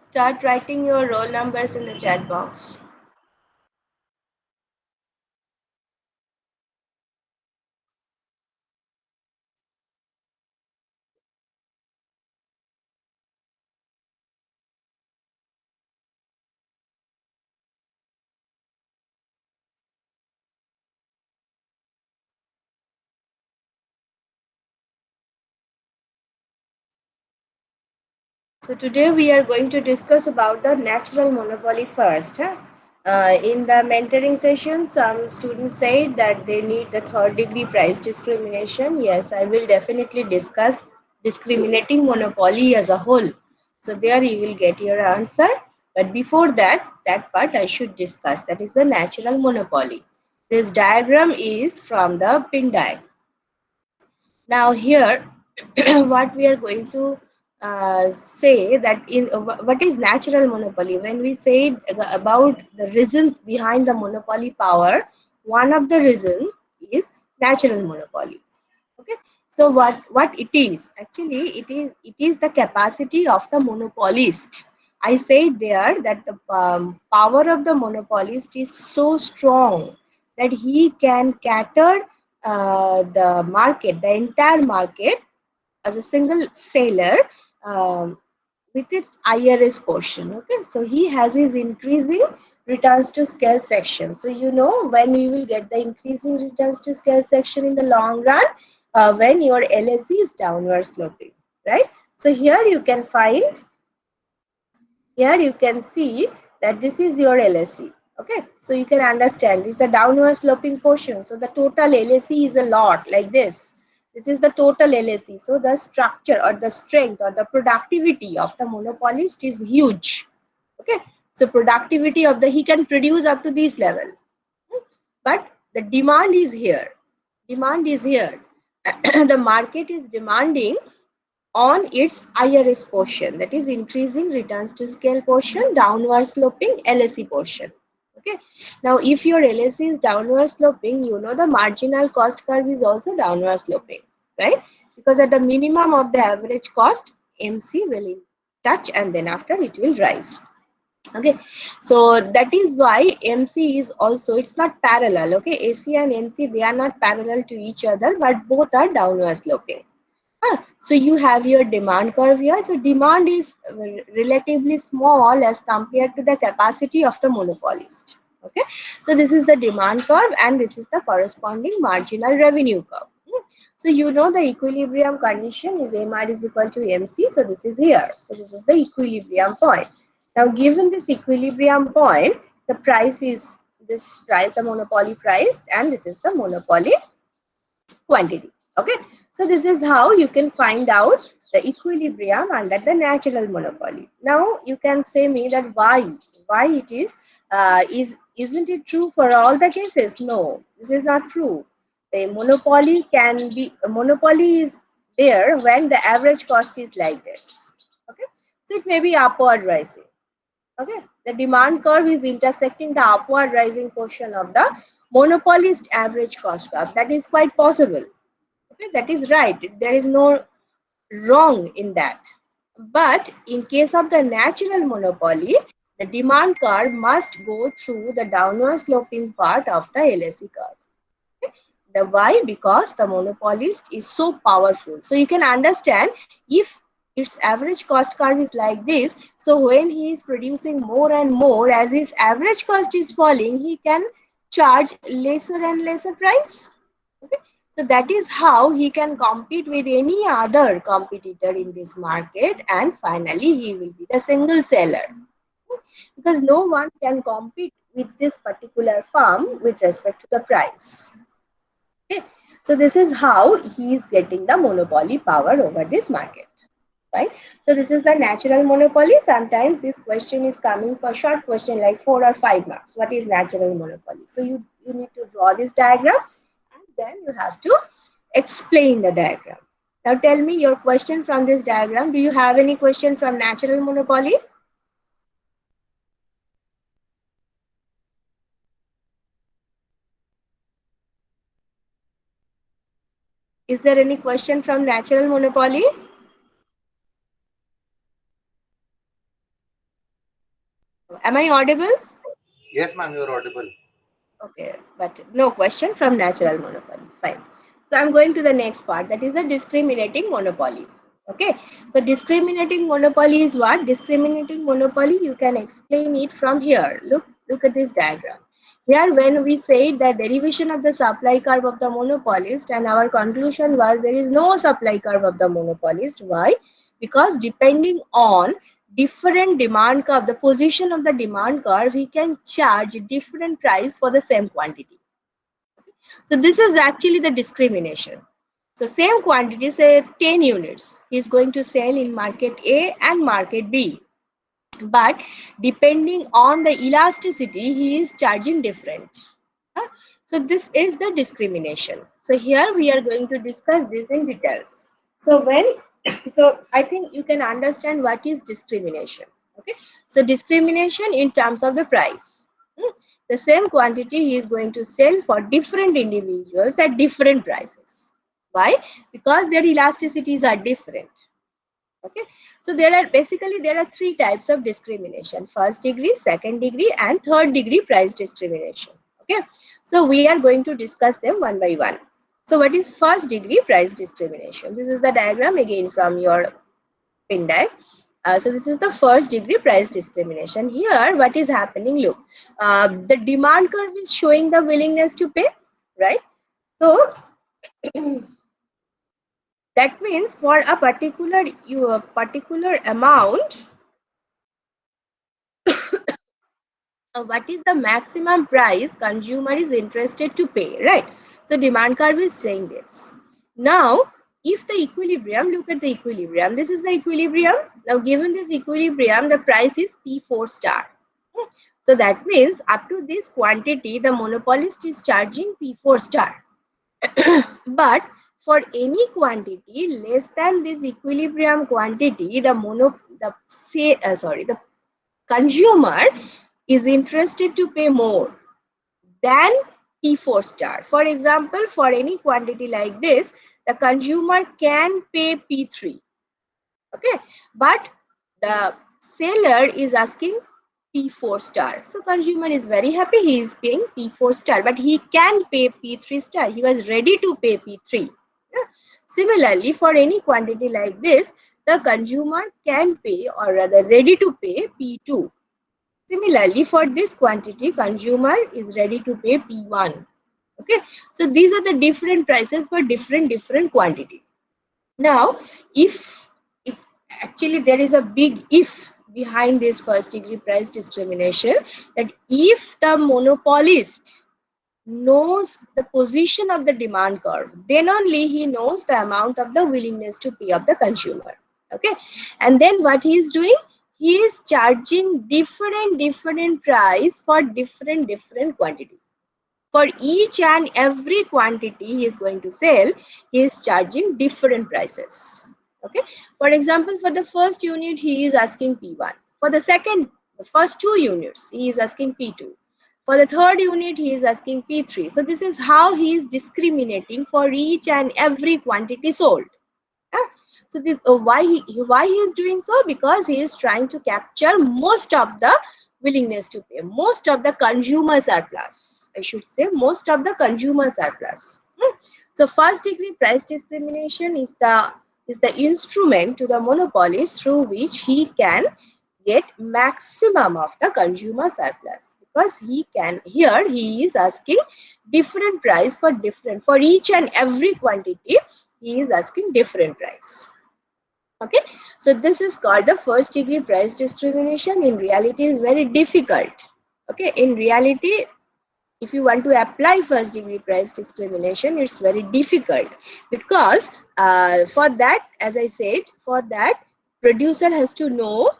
Start writing your roll numbers in the chat box. So today we are going to discuss about the natural monopoly first. In the mentoring session, some students said that they need the third degree price discrimination. Yes, I will definitely discuss discriminating monopoly as a whole. So there you will get your answer. But before that, that part I should discuss. That is the natural monopoly. This diagram is from the pin diagram. Now here, what we are going to say that in what is natural monopoly? When we say about the reasons behind the monopoly power, one of the reasons is natural monopoly. Okay, so what it is actually, it is the capacity of the monopolist. I said there that the power of the monopolist is so strong that he can cater the market, the entire market, as a single seller, um, with its IRS portion. Okay, so he has his increasing returns to scale section. So you know when you will get the increasing returns to scale section in the long run, when your LSE is downward sloping, right? So here you can see that this is your LSE. Okay, so you can understand this is a downward sloping portion. So the total LSE is a lot like this. This is the total LSE. So the structure or the strength or the productivity of the monopolist is huge. Okay, so productivity of the, he can produce up to this level, but the demand is here. Demand is here. The market is demanding on its IRS portion, that is increasing returns to scale portion, downward sloping LSE portion. Okay. Now, if your LSE is downward sloping, you know the marginal cost curve is also downward sloping, right? Because at the minimum of the average cost, MC will touch and then after it will rise. Okay, so that is why MC is also, it's not parallel. Okay, AC and MC, they are not parallel to each other, but both are downward sloping. So you have your demand curve here. So demand is relatively small as compared to the capacity of the monopolist. Okay, so this is the demand curve and this is the corresponding marginal revenue curve. So you know the equilibrium condition is MR is equal to MC. So this is here. So this is the equilibrium point. Now given this equilibrium point, the price is this price, the monopoly price, and this is the monopoly quantity. Okay, so this is how you can find out the equilibrium under the natural monopoly. Now you can say me that why it is isn't it true for all the cases? No, this is not true. A monopoly can be, a monopoly is there when the average cost is like this. Okay, so it may be upward rising. Okay, the demand curve is intersecting the upward rising portion of the monopolist average cost curve. That is quite possible. Okay, that is right. There is no wrong in that. But in case of the natural monopoly, the demand curve must go through the downward sloping part of the LSE curve. Okay? The why? Because the monopolist is so powerful. So you can understand, if its average cost curve is like this, so when he is producing more and more, as his average cost is falling, he can charge lesser and lesser price. Okay? So that is how he can compete with any other competitor in this market, and finally he will be the single seller, because no one can compete with this particular firm with respect to the price. Okay. So this is how he is getting the monopoly power over this market. Right. So this is the natural monopoly. Sometimes this question is coming for short question like 4 or 5 marks. What is natural monopoly? So you need to draw this diagram and then you have to explain the diagram. Now tell me your question from this diagram. Do you have any question from natural monopoly? Is there any question from natural monopoly? Am I audible? Yes, ma'am, you are audible. Okay, but no question from natural monopoly. Fine. So I'm going to the next part, that is the discriminating monopoly. Okay, so discriminating monopoly is what? Discriminating monopoly, you can explain it from here. Look at this diagram. Here, when we say the derivation of the supply curve of the monopolist, and our conclusion was there is no supply curve of the monopolist. Why? Because depending on different demand curve, the position of the demand curve, he can charge a different price for the same quantity. So this is actually the discrimination. So same quantity, say 10 units, he is going to sell in market A and market B. But depending on the elasticity, he is charging different. Huh? So this is the discrimination. So here we are going to discuss this in details. So so I think you can understand what is discrimination. Okay. So discrimination in terms of the price. Hmm. The same quantity he is going to sell for different individuals at different prices. Why? Because their elasticities are different. Okay, so there are three types of discrimination: first degree, second degree, and third degree price discrimination. Okay, so we are going to discuss them one by one. So what is first degree price discrimination? This is the diagram again from your pin deck. So this is the first degree price discrimination. Here what is happening, look, the demand curve is showing the willingness to pay, right? So that means for a particular amount, what is the maximum price consumer is interested to pay, right? So demand curve is saying this. Now if the equilibrium, look at the equilibrium, this is the equilibrium. Now given this equilibrium, the price is P4 star. So that means up to this quantity the monopolist is charging P4 star. But for any quantity less than this equilibrium quantity, the consumer is interested to pay more than P4 star. For example, for any quantity like this, the consumer can pay P3. Okay, but the seller is asking P4 star. So consumer is very happy, he is paying P4 star, but he can pay P3 star. He was ready to pay P3. Yeah. Similarly, for any quantity like this, the consumer can pay, or rather ready to pay P2. Similarly, for this quantity, consumer is ready to pay P1. Okay, so these are the different prices for different quantity. Now, if actually there is a big if behind this first degree price discrimination, that if the monopolist knows the position of the demand curve, then only he knows the amount of the willingness to pay of the consumer. Okay, and then what he is doing, he is charging different price for different quantity. For each and every quantity he is going to sell, he is charging different prices. Okay, for example, for the first unit he is asking P1, for the first two units he is asking P2, for the third unit he is asking P3. So this is how he is discriminating for each and every quantity sold. Yeah. So this why he is doing so, because he is trying to capture most of the willingness to pay, most of the consumer surplus. I should say most of the consumer surplus. So first degree price discrimination is the instrument to the monopolist through which he can get maximum of the consumer surplus, because he is asking different price for each and every quantity, he is asking different price. Okay, so this is called the first degree price discrimination. In reality is very difficult. Okay, in reality, if you want to apply first degree price discrimination, it's very difficult, because for that, as I said, for that producer has to know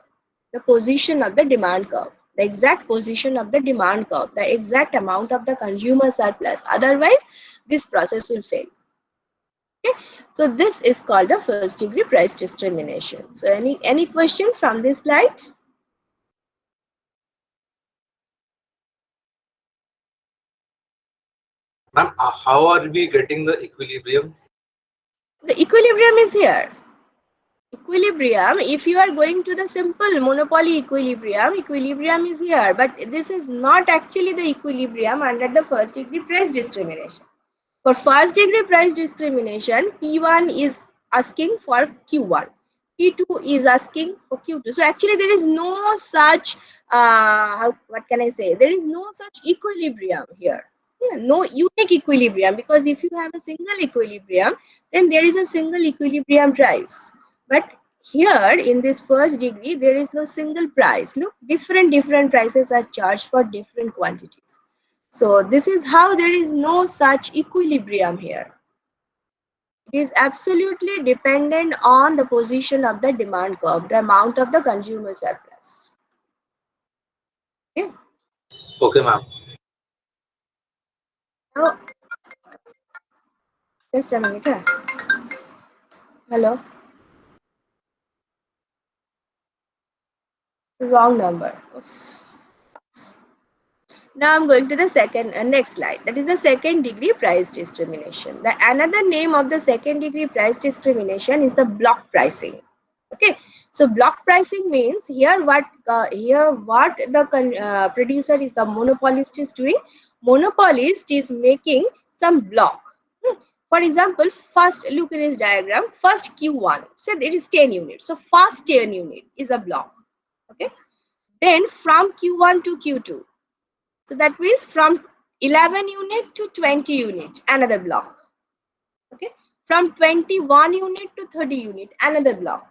the position of the demand curve, the exact position of the demand curve, the exact amount of the consumer surplus. Otherwise, this process will fail. Okay, so this is called the first degree price discrimination. So any question from this slide? Ma'am, how are we getting the equilibrium? The equilibrium is here. Equilibrium, if you are going to the simple monopoly equilibrium, equilibrium is here, but this is not actually the equilibrium under the first degree price discrimination. For first degree price discrimination, P1 is asking for Q1, P2 is asking for Q2. So actually there is no such, what can I say, there is no such equilibrium here. Yeah, no unique equilibrium, because if you have a single equilibrium, then there is a single equilibrium price. But here in this first degree, there is no single price. Look, different prices are charged for different quantities. So this is how there is no such equilibrium here. It is absolutely dependent on the position of the demand curve, the amount of the consumer surplus. Okay. Okay, ma'am. Now, just a minute. Hello. Wrong number. Now I'm going to the second next slide. That is the second degree price discrimination. The another name of the second degree price discrimination is the block pricing. Okay, so block pricing means here what the producer is, the monopolist is doing. Monopolist is making some block. For example, first look at this diagram. First Q1, so it is 10 units. So first 10 unit is a block. Okay, then from Q1 to Q2. So that means from 11 unit to 20 unit, another block. Okay, from 21 unit to 30 unit, another block.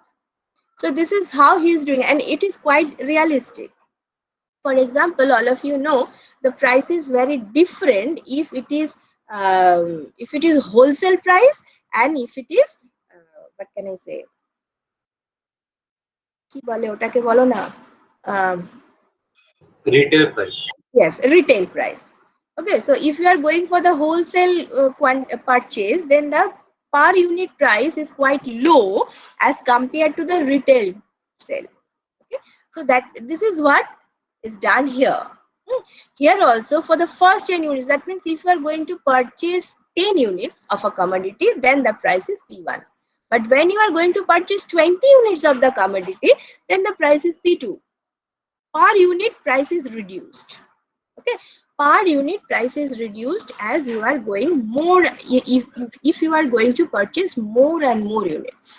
So this is how he is doing, and it is quite realistic. For example, all of you know the price is very different if it is wholesale price, and if it is what can I say? কি বলে ওটাকে বলো না? Retail price. Yes, retail price. Okay, so if you are going for the wholesale purchase, then the per unit price is quite low as compared to the retail sale. Okay, so that this is what is done here. Here also for the first 10 units, that means if you are going to purchase 10 units of a commodity, then the price is P1. But when you are going to purchase 20 units of the commodity, then the price is P2. Per unit price is reduced. Okay, per unit price is reduced as you are going more, if you are going to purchase more and more units.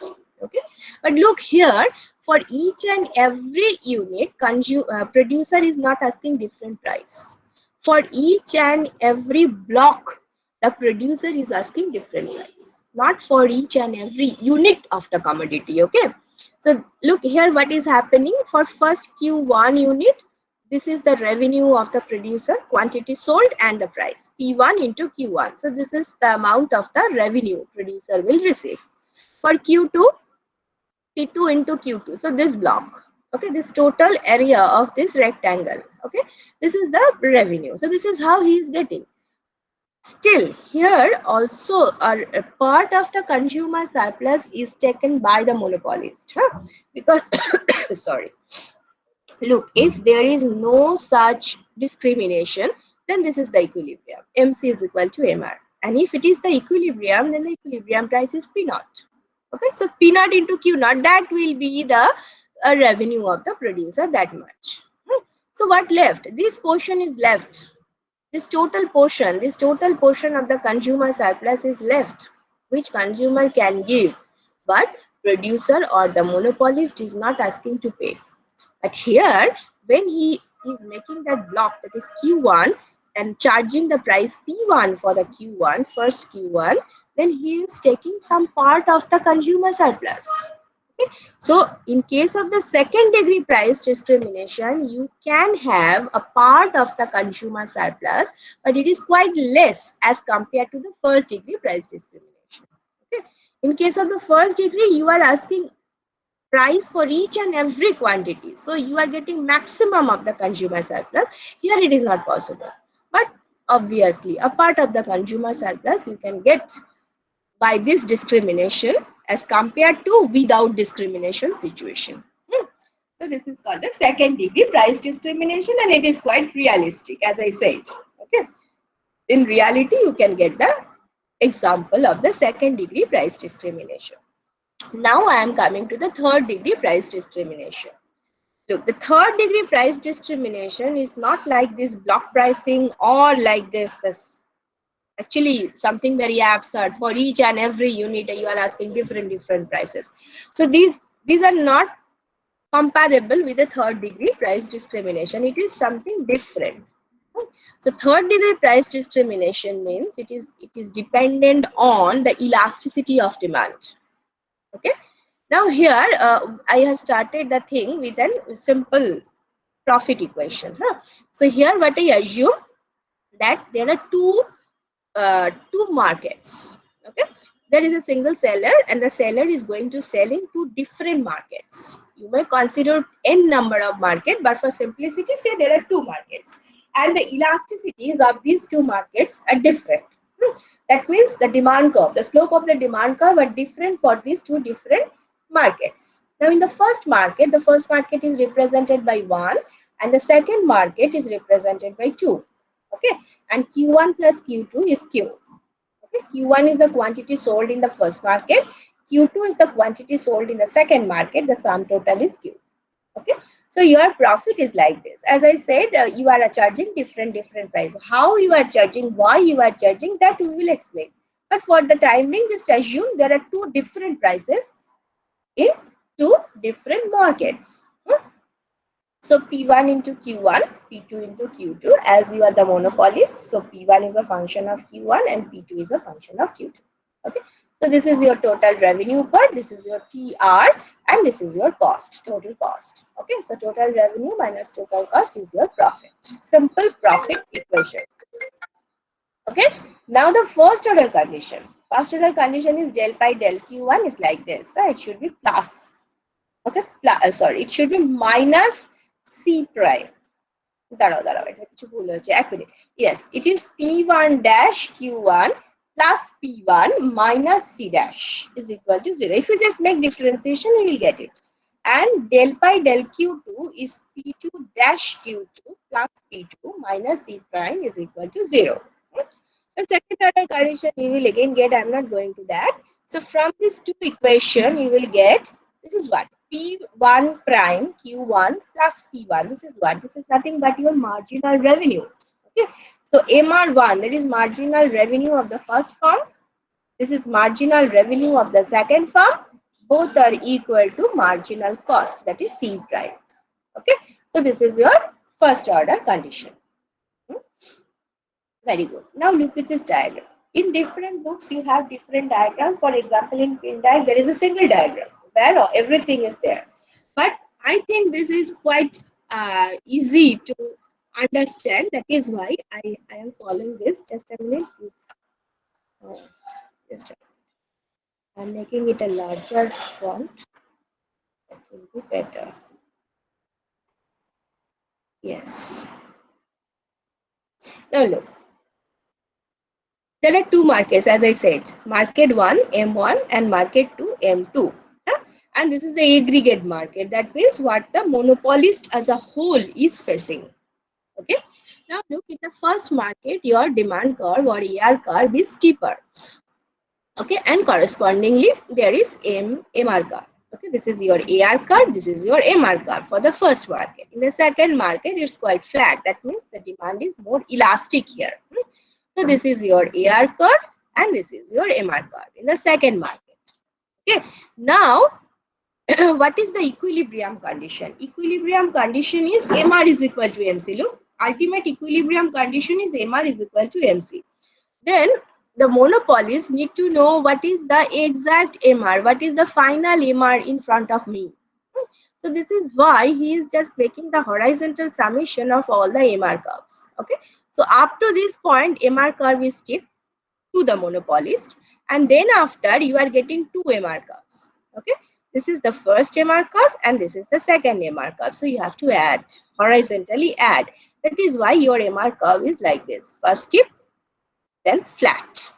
Okay, but look here, for each and every unit, producer is not asking different price. For each and every block, the producer is asking different price, not for each and every unit of the commodity. Okay, so look here what is happening for first Q1 unit. This is the revenue of the producer, quantity sold and the price, P1 into Q1. So this is the amount of the revenue producer will receive. For Q2, P2 into Q2. So this block, okay, this total area of this rectangle, okay, this is the revenue. So this is how he is getting. Still, here also a part of the consumer surplus is taken by the monopolist, because sorry. Look, if there is no such discrimination, then this is the equilibrium. MC is equal to MR. And if it is the equilibrium, then the equilibrium price is P naught. Okay, so P naught into Q naught, that will be the revenue of the producer, that much. So what left? This portion is left. This total portion of the consumer surplus is left, which consumer can give, but producer or the monopolist is not asking to pay. But here, when he is making that block, that is Q1, and charging the price P1 for the Q1, first Q1, then he is taking some part of the consumer surplus. Okay? So, in case of the second degree price discrimination, you can have a part of the consumer surplus, but it is quite less as compared to the first degree price discrimination. Okay? In case of the first degree, you are asking price for each and every quantity, so you are getting maximum of the consumer surplus. Here it is not possible, but obviously a part of the consumer surplus you can get by this discrimination as compared to without discrimination situation. So this is called the second degree price discrimination, and it is quite realistic, as I said. Okay, in reality you can get the example of the second degree price discrimination. Now I am coming to the third degree price discrimination. Look, the third degree price discrimination is not like this block pricing or like this actually something very absurd. For each and every unit you are asking different prices. So these are not comparable with the third degree price discrimination. It is something different. So third degree price discrimination means it is dependent on the elasticity of demand. Okay. Now here I have started the thing with a simple profit equation. So here what I assume that there are two markets. Okay, there is a single seller and the seller is going to sell in two different markets. You may consider n number of market, but for simplicity say there are two markets and the elasticities of these two markets are different. That means the demand curve, the slope of the demand curve are different for these two different markets. Now in the first market is represented by 1 and the second market is represented by 2. Okay, and Q1 plus Q2 is Q. Okay, Q1 is the quantity sold in the first market, Q2 is the quantity sold in the second market, the sum total is Q. Okay, so your profit is like this. As I said, you are charging different price. How you are charging, why you are charging, that we will explain. But for the time being, just assume there are two different prices in two different markets. So P1 into Q1, P2 into Q2, as you are the monopolist. So P1 is a function of Q1 and P2 is a function of Q2. Okay. So this is your total revenue part, this is your TR, and this is your cost, total cost. Okay. So total revenue minus total cost is your profit. Simple profit equation. Okay. Now the first order condition. First order condition is del pi del Q1 is like this. So it should be plus. Okay. Sorry, it should be minus C prime. Yes, it is P1 dash Q1 plus P1 minus C dash is equal to 0. If you just make differentiation, you will get it. And del pi del Q2 is P2 dash Q2 plus P2 minus C prime is equal to 0. The second order condition you will again get, I am not going to that. So from this two equation, you will get, this is what? P1 prime Q1 plus P1. This is what? This is nothing but your marginal revenue. Okay. So MR1, that is marginal revenue of the first firm. This is marginal revenue of the second firm. Both are equal to marginal cost, that is C prime. Okay. So this is your first order condition. Very good. Now look at this diagram. In different books, you have different diagrams. For example, in Pindai, there is a single diagram where everything is there. But I think this is quite easy to understand. That is why I am following this. Just a minute. Just a minute. I'm making it a larger font. That will be better. Yes. Now look. There are two markets, as I said, market 1, M1 and market 2, M2. And this is the aggregate market. That means what the monopolist as a whole is facing. Okay. Now look, in the first market, your demand curve or AR curve is steeper. Okay. And correspondingly, there is MR curve. Okay. This is your AR curve. This is your MR curve for the first market. In the second market, it's quite flat. That means the demand is more elastic here. So this is your AR curve and this is your MR curve in the second market. Okay. Now, what is the equilibrium condition? Equilibrium condition is MR is equal to MC. Look, ultimate equilibrium condition is MR is equal to MC. Then the monopolists need to know what is the exact MR, what is the final MR in front of me. So this is why he is just making the horizontal summation of all the MR curves. Okay. So up to this point, MR curve is steep to the monopolist, and then after you are getting two MR curves. Okay. This is the first MR curve and this is the second MR curve. So you have to add, horizontally add. That is why your MR curve is like this. First steep, then flat.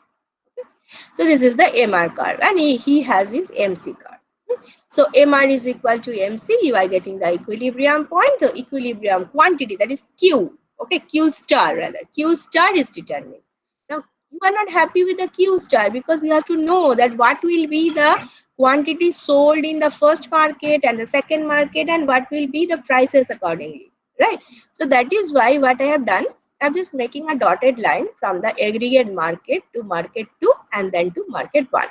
Okay. So this is the MR curve and he has his MC curve. So MR is equal to MC, you are getting the equilibrium point, the equilibrium quantity, that is Q. Okay, Q star rather. Q star is determined. Now you are not happy with the Q star, because you have to know that what will be the quantity sold in the first market and the second market, and what will be the prices accordingly, right? So that is why what I have done, I'm just making a dotted line from the aggregate market to market 2 and then to market 1.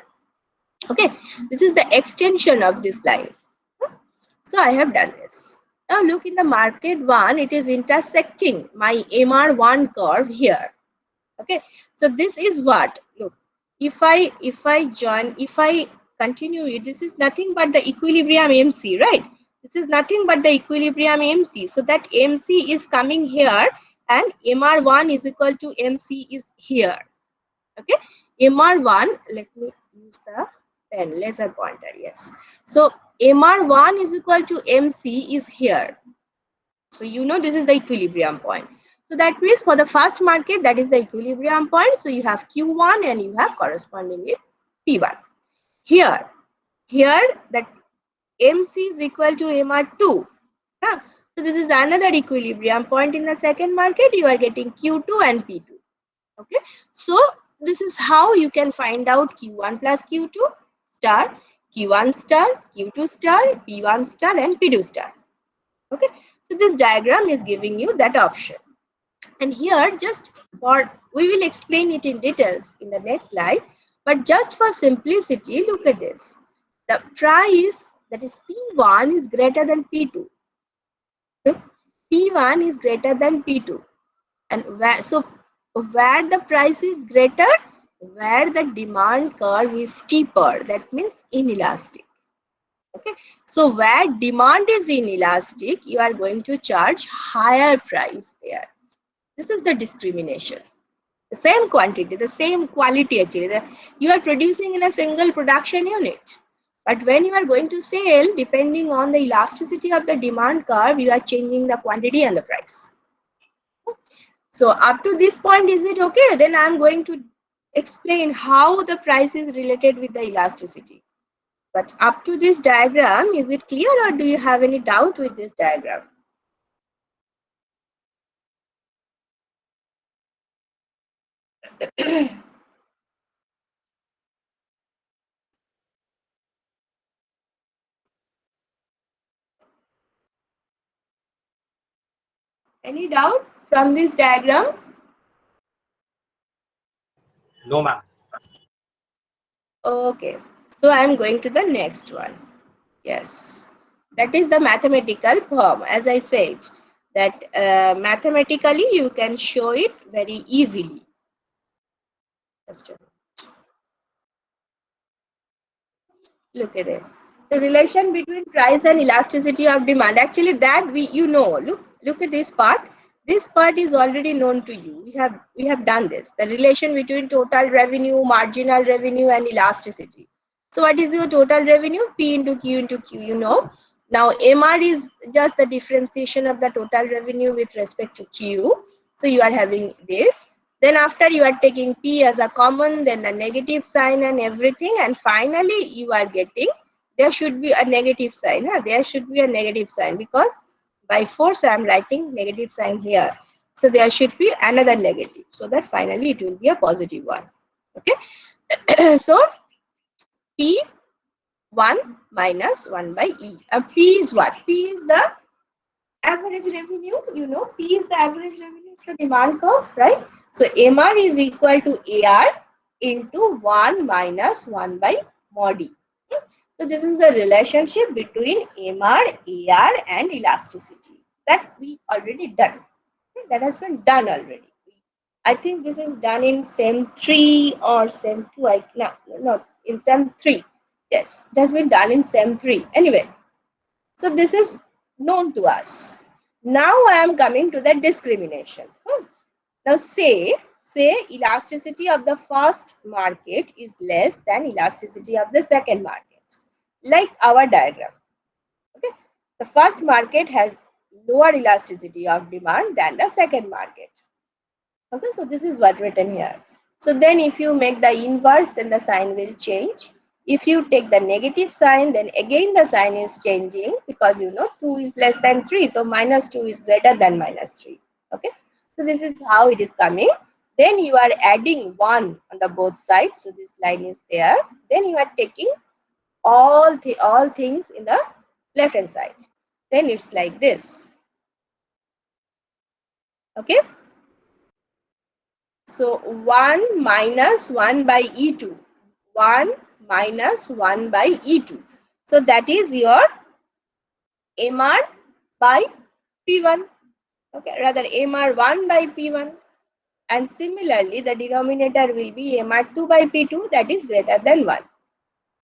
Okay, this is the extension of this line. So I have done this. Now look, in the market 1, it is intersecting my MR1 curve here. Okay, so this is what, look, if I continue it, this is nothing but the equilibrium MC, right? This is nothing but the equilibrium MC. So that MC is coming here and MR1 is equal to MC is here. Okay, MR1, let me use the pen, laser pointer, yes. So MR1 is equal to MC is here. So you know this is the equilibrium point. So that means for the first market, that is the equilibrium point. So you have Q1 and you have correspondingly P1. Here that MC is equal to MR2. Yeah? So this is another equilibrium point in the second market. You are getting Q2 and P2. Okay. So this is how you can find out Q1 plus Q2 star, Q1 star, Q2 star, P1 star and P2 star. Okay. So this diagram is giving you that option. And here, just for, we will explain it in details in the next slide, but just for simplicity, look at this. The price, that is P1, is greater than P2. P1 is greater than P2. And where the price is greater, where the demand curve is steeper, that means inelastic. Okay, so where demand is inelastic, you are going to charge higher price there. This is the discrimination. The same quantity, the same quality actually. You are producing in a single production unit. But when you are going to sell, depending on the elasticity of the demand curve, you are changing the quantity and the price. So up to this point, is it okay? Then I'm going to explain how the price is related with the elasticity. But up to this diagram, is it clear, or do you have any doubt with this diagram? Any doubt from this diagram? No, ma'am. Okay, so I'm going to the next one. Yes, that is the mathematical form. As I said, that mathematically you can show it very easily. Just a minute. Look at this. The relation between price and elasticity of demand. Actually, that look at this part. This part is already known to you. We have done this. The relation between total revenue, marginal revenue, and elasticity. So what is your total revenue? P into Q into Q, you know. Now MR is just the differentiation of the total revenue with respect to Q. So you are having this. Then after you are taking P as a common, then the negative sign and everything, and finally you are getting, there should be a negative sign. There should be a negative sign, because by force I am writing negative sign here. So there should be another negative, so that finally it will be a positive one. Okay. So P1 minus 1 by E. P is what? P is the average revenue. You know, P is the average revenue, it's the demand curve, right? So MR is equal to AR into 1 minus 1 by mod E. So this is the relationship between MR, AR and elasticity that we already done. That has been done already. I think this is done in SEM 3 or SEM 2. No, in SEM 3. Yes, it has been done in SEM 3. Anyway, so this is known to us. Now I am coming to the discrimination. Now say elasticity of the first market is less than elasticity of the second market. Like our diagram. Okay, the first market has lower elasticity of demand than the second market. Okay, so this is what written here. So then if you make the inverse, then the sign will change. If you take the negative sign, then again the sign is changing, because you know 2 is less than 3, so minus 2 is greater than minus 3. Okay, so this is how it is coming. Then you are adding 1 on the both sides. So this line is there. Then you are taking all things in the left hand side. Then it's like this. Okay. So 1 minus 1 by E2. 1 minus 1 by E2. So that is your MR by P1. Okay, rather MR1 by P1. And similarly, the denominator will be MR2 by P2, that is greater than 1.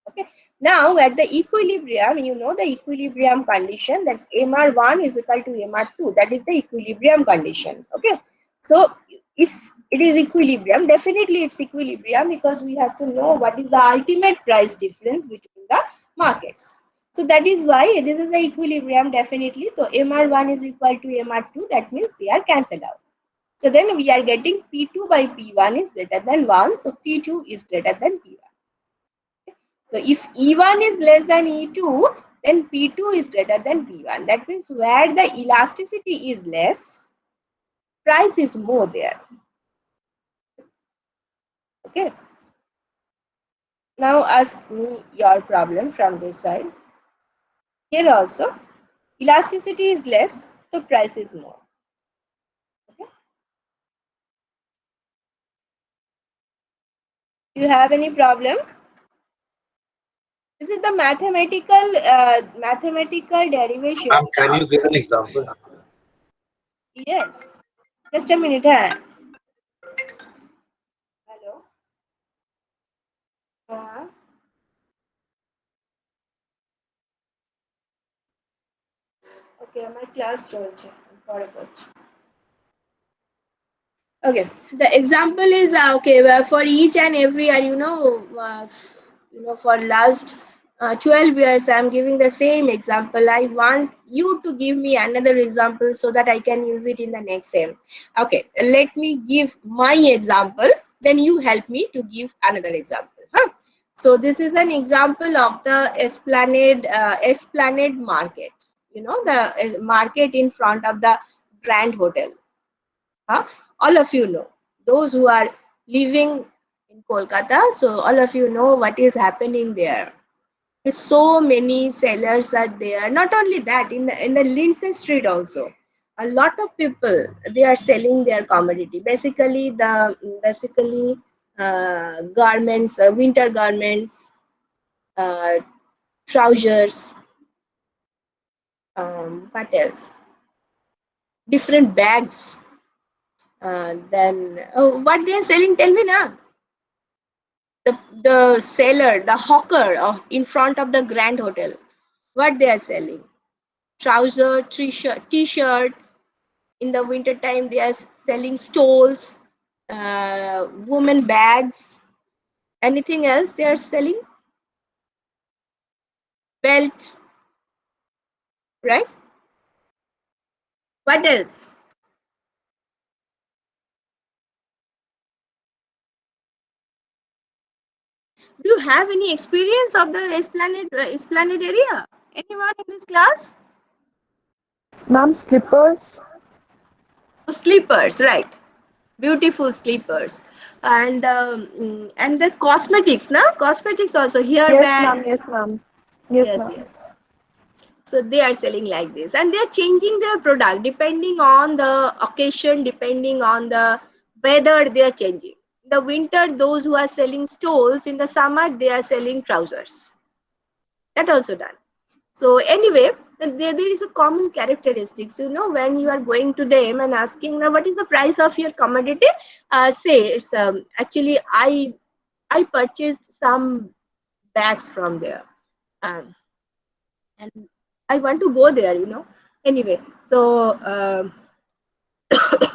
Okay. Now at the equilibrium, you know the equilibrium condition, that's MR1 is equal to MR2. That is the equilibrium condition. Okay. So if it is equilibrium, definitely it's equilibrium because we have to know what is the ultimate price difference between the markets. So that is why this is the equilibrium definitely. So MR1 is equal to MR2. That means they are cancelled out. So then we are getting P2 by P1 is greater than 1. So P2 is greater than P1. So if E1 is less than E2, then P2 is greater than P1. That means where the elasticity is less, price is more there. Okay. Now ask me your problem from this side. Here also, elasticity is less, so price is more. Okay. Do you have any problem? This is the mathematical derivation. Ma'am, can you give an example? Yes. Just a minute. Huh? Hello. Okay, my class চলছে পরে করছি. Okay, the example is okay for each and every year, for last 12 years I'm giving the same example. I want you to give me another example so that I can use it in the next sem. Okay, let me give my example, then you help me to give another example. So this is an example of the Esplanade market, the market in front of the Grand Hotel. All of you know, those who are living in Kolkata, so all of you know what is happening there. So many sellers are there. Not only that, in the Lindsay Street also, a lot of people, they are selling their commodity. Basically garments, winter garments, uh, trousers, what else? Different bags. Then what they are selling? Tell me now. The seller, the hawker of in front of the Grand Hotel, what they are selling? Trouser, t-shirt. In the winter time, they are selling stoles, women bags. Anything else they are selling? Belt, right? What else? Do you have any experience of the Esplanade area? Anyone in this class? Ma'am, slippers. Sleepers, right? Beautiful sleepers. And the cosmetics, na? Cosmetics also, hair Yes, ma'am. bands. Yes, ma'am. Yes, Yes, ma'am. yes. So they are selling like this, and they are changing their product depending on the occasion, depending on the weather. They are changing. In the winter, those who are selling stoles. In the summer, they are selling trousers. That also done. So anyway, there is a common characteristics. When you are going to them and asking, now what is the price of your commodity? Say it's actually I purchased some bags from there, and I want to go there. Anyway, so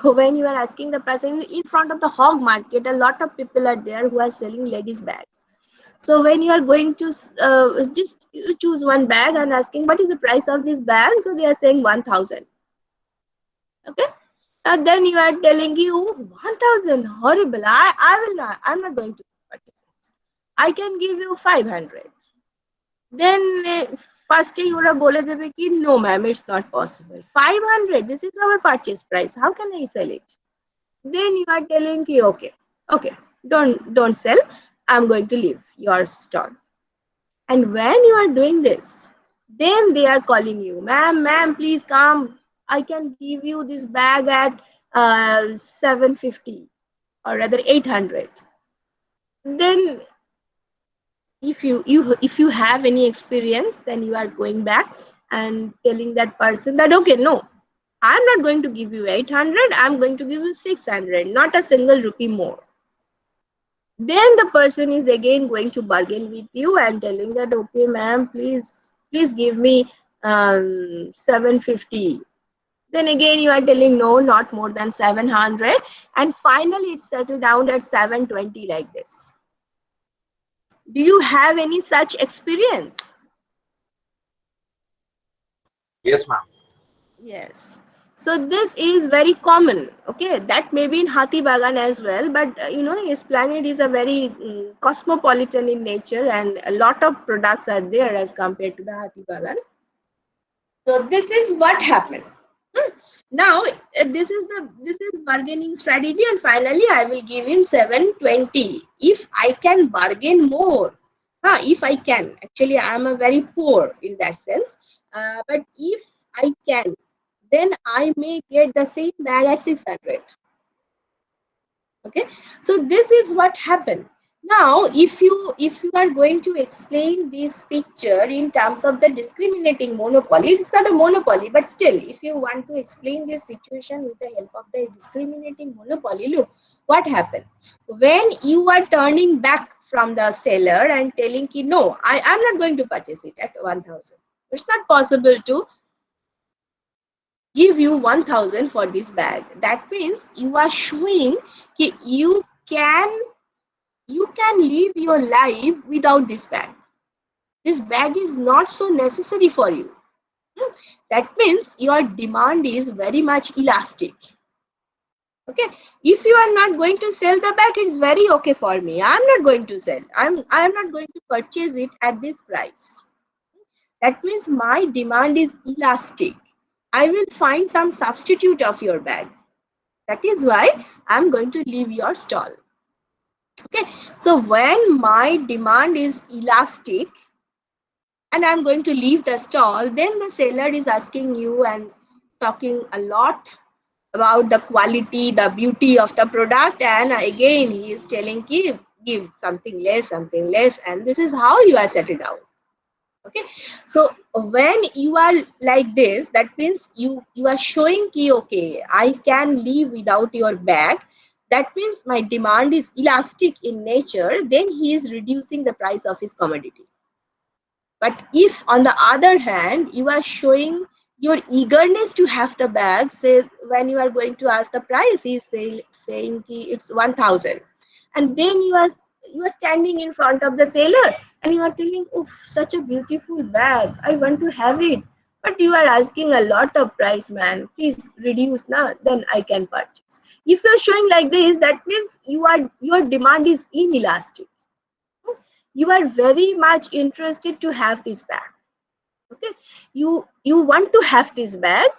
when you are asking the person in front of the hog market, a lot of people are there who are selling ladies bags. So when you are going to just you choose one bag and asking what is the price of this bag, so they are saying 1,000. Okay, and then you are telling you 1,000, horrible. I will not. I'm not going to purchase it. I can give you 500. Then first day ওরা বলে দেবে কি, no ma'am, it's not possible. 500, this is our purchase price. How can I sell it? Then you are telling ki, okay, don't sell. I'm going to leave your stall. And when you are doing this, then they are calling you, ma'am, please come. I can give you this bag at 750 or rather 800. Then if you have any experience, then you are going back and telling that person that, okay, no, I'm not going to give you 800, I'm going to give you 600, not a single rupee more. Then the person is again going to bargain with you and telling that, okay, ma'am, please give me 750. Then again you are telling, no, not more than 700, and finally it's settled down at 720, like this. Do you have any such experience? Yes, ma'am. Yes. So this is very common. Okay, that may be in Hathi Bagan as well, but Esplanade is a very cosmopolitan in nature, and a lot of products are there as compared to the Hathi Bagan. So this is what happened. Hmm. Now this is bargaining strategy, and finally I will give him 720 if I can bargain more. If I can, actually I am a very poor in that sense, but if I can, then I may get the same bag at 600. Okay, so this is what happened. Now if you are going to explain this picture in terms of the discriminating monopoly, it's not a monopoly, but still if you want to explain this situation with the help of the discriminating monopoly, look what happened. When you are turning back from the seller and telling ki, no, I am not going to purchase it at 1000, it's not possible to give you 1000 for this bag. That means you are showing that you can live your life without this bag. This bag is not so necessary for you. That means your demand is very much elastic. Okay, if you are not going to sell the bag, it's very okay for me. I'm not going to sell. I am not going to purchase it at this price. That means my demand is elastic. I will find some substitute of your bag. That is why I'm going to leave your stall. Okay, so when my demand is elastic and I'm going to leave the stall, then the seller is asking you and talking a lot about the quality, the beauty of the product, and again he is telling, give something less, and this is how you are settled down. Okay, so when you are like this, that means you are showing ki, okay, I can live without your bag. That means my demand is elastic in nature. Then he is reducing the price of his commodity. But if on the other hand you are showing your eagerness to have the bag, say when you are going to ask the price, he is saying ki it's 1000, and then you are standing in front of the seller and you are telling, oh, such a beautiful bag, I want to have it, but you are asking a lot of price, man, please reduce now, then I can purchase. If you are showing like this, that means your demand is inelastic. You are very much interested to have this bag. Okay, you want to have this bag,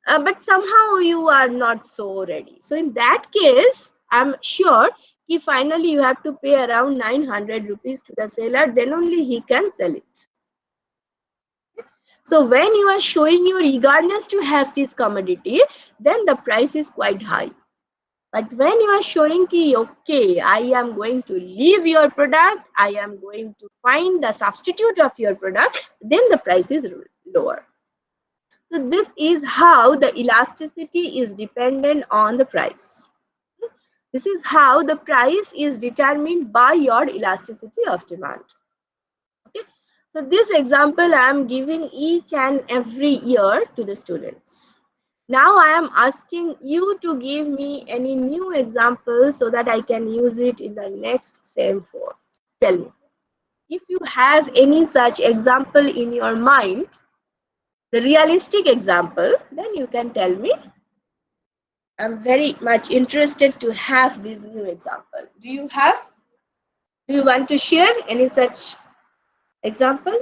but somehow you are not so ready. So in that case, I'm sure if finally you have to pay around 900 rupees to the seller, then only he can sell it. So when you are showing your eagerness to have this commodity, then the price is quite high. But when you are showing ki, okay, I am going to leave your product, I am going to find the substitute of your product, then the price is lower. So this is how the elasticity is dependent on the price. This is how the price is determined by your elasticity of demand. Okay. So this example I am giving each and every year to the students. Now I am asking you to give me any new example so that I can use it in the next same 4. Tell me. If you have any such example in your mind, the realistic example, then you can tell me. I'm very much interested to have this new example. Do you want to share any such example?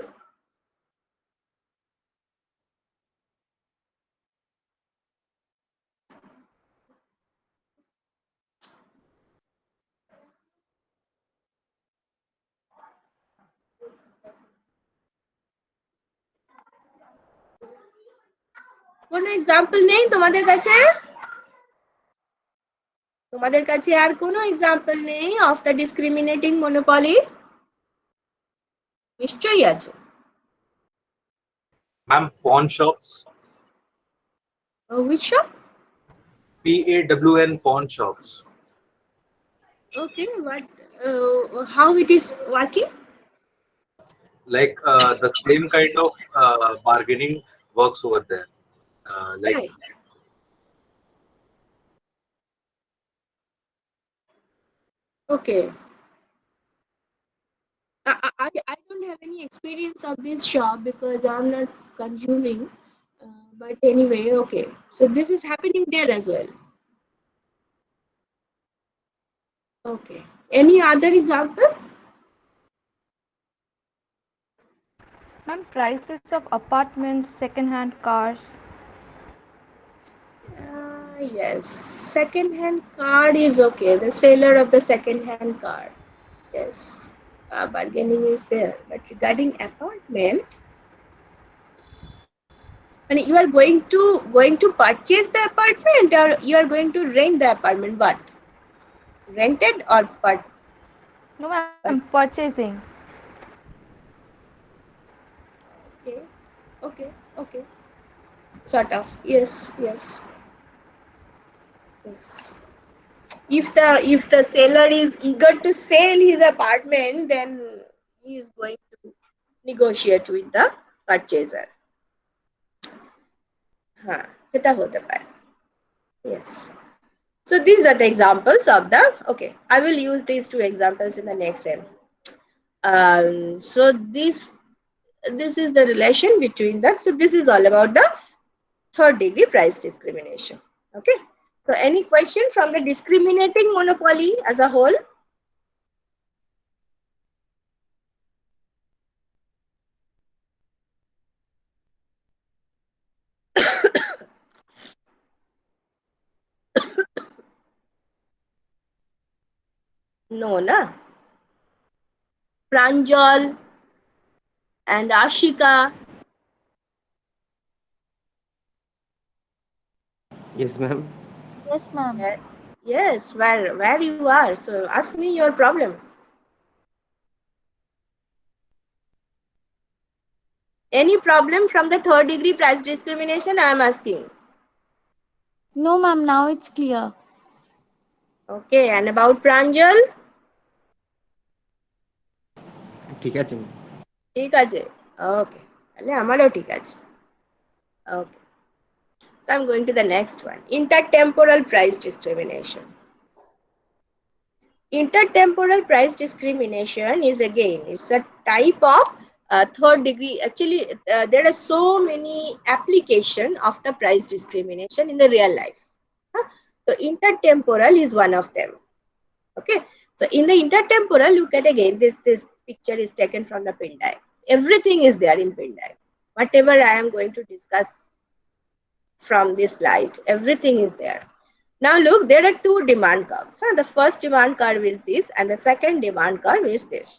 কোনো example নেই তোমাদের কাছে? তোমাদের কাছে আর কোনো example নেই of the ডিসক্রিমিনেটিং monopoly? নিশ্চয়ই আছে। Ma'am, pawn shops. Which shop? PAWN pawn shops. Okay, what? How it is working? Like the same kind of bargaining works over there. Like Right. Okay. I don't have any experience of this shop because I'm not consuming. But anyway, okay. So this is happening there as well. Okay. Any other example? Ma'am, prices of apartments, second-hand cars. Yes. Second-hand card is okay. The seller of the second-hand card. Yes. Bargaining is there. But regarding apartment, and you are going to purchase the apartment or you are going to rent the apartment? What? Rented or No, ma'am, purchasing. Okay, okay, okay. Sort of. Yes, yes, yes. If the seller is eager to sell his apartment, then he is going to negotiate with the purchaser. হ্যাঁ, সেটা হতে পারে. Yes. So these are the examples of the. Okay, I will use these two examples in the next sem. So this is the relation between that. So this is all about the third degree price discrimination. Okay. So any question from the discriminating monopoly as a whole? No, na. Pranjal and Ashika. Yes, ma'am. Yes, ma'am. Yes, where you are. So ask me your problem. Any problem from the third degree price discrimination? I am asking. No, ma'am, now it's clear. Okay, and about Pranjal? ঠিক আছে ma'am. ঠিক আছে. Okay. তাহলে আমারও ঠিক আছে. Okay. So I'm going to the next one. Intertemporal price discrimination. Intertemporal price discrimination is again, it's a type of third degree. Actually, there are so many application of the price discrimination in the real life. So intertemporal is one of them. Okay. So in the intertemporal, look at again, this picture is taken from the pin diagram. Everything is there in pin diagram. Whatever I am going to discuss from this slide, everything is there. Now look, there are two demand curves. So the first demand curve is this and the second demand curve is this.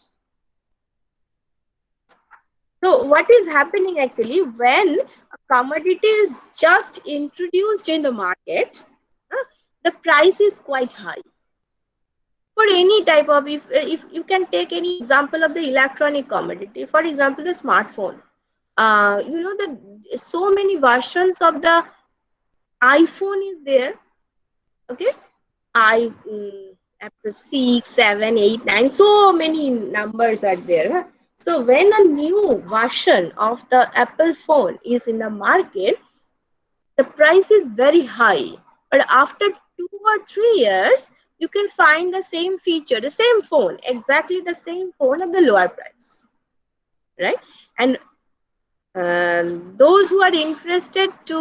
So what is happening actually when a commodity is just introduced in the market, the price is quite high. For any type of, if you can take any example of the electronic commodity, for example, the smartphone. You know that so many versions of the iPhone is there. Okay. Apple 6, 7, 8, 9, so many numbers are there. So when a new version of the Apple phone is in the market, the price is very high. But after 2 or 3 years, you can find the same feature, the same phone, exactly the same phone at the lower price. Right? And those who are interested to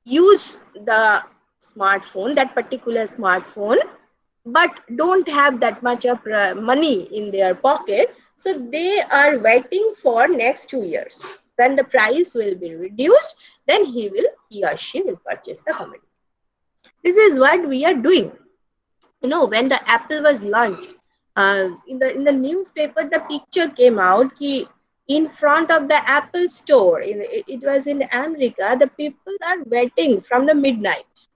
use the smartphone, that particular smartphone, but don't have that much of money in their pocket, so they are waiting for next 2 years. When the price will be reduced, then he or she will purchase the commodity. This is what we are doing. You know, when the Apple was launched, in the newspaper, the picture came out ki in front of the Apple store. It was in America. The people are waiting from the midnight.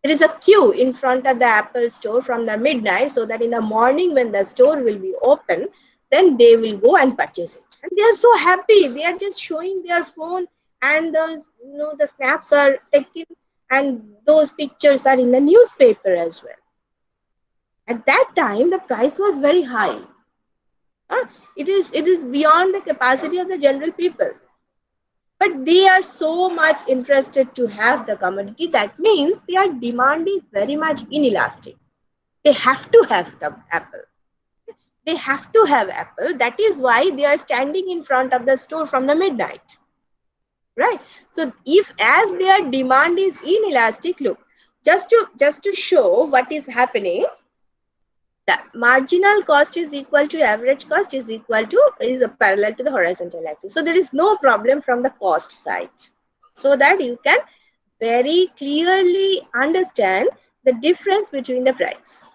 There is a queue in front of the Apple store from the midnight, so that in the morning when the store will be open, then they will go and purchase it. And they are so happy. They are just showing their phone, and the snaps are taken, and those pictures are in the newspaper as well. At that time, the price was very high. It is beyond the capacity of the general people. But they are so much interested to have the commodity. That means their demand is very much inelastic. They have to have the apple. They have to have apple. That is why they are standing in front of the store from the midnight. Right? So if as their demand is inelastic, look, just to show what is happening, the marginal cost is equal to average cost is parallel to the horizontal axis. So there is no problem from the cost side. So that you can very clearly understand the difference between the price.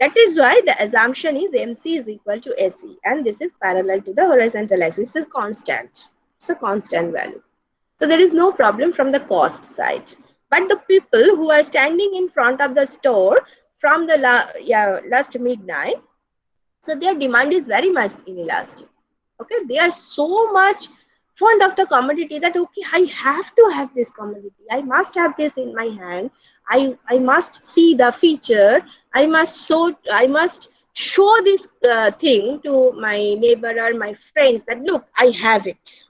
That is why the assumption is MC is equal to SE, and this is parallel to the horizontal axis. This is constant. It's a constant value. So there is no problem from the cost side. But the people who are standing in front of the store from the last midnight, so their demand is very much inelastic. Okay, they are so much fond of the commodity that okay, I have to have this commodity. I must have this in my hand. I must see the feature. I must show this thing to my neighbor or my friends that look, I have it.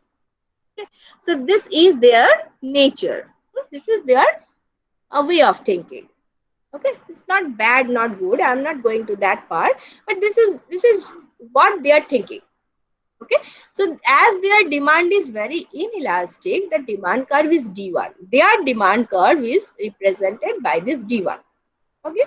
Okay? So this is their nature. This is their way of thinking. Okay, it's not bad, not good. I'm not going to that part, but this is what they are thinking. Okay, so as their demand is very inelastic, the demand curve is D1. Their demand curve is represented by this D1. Okay,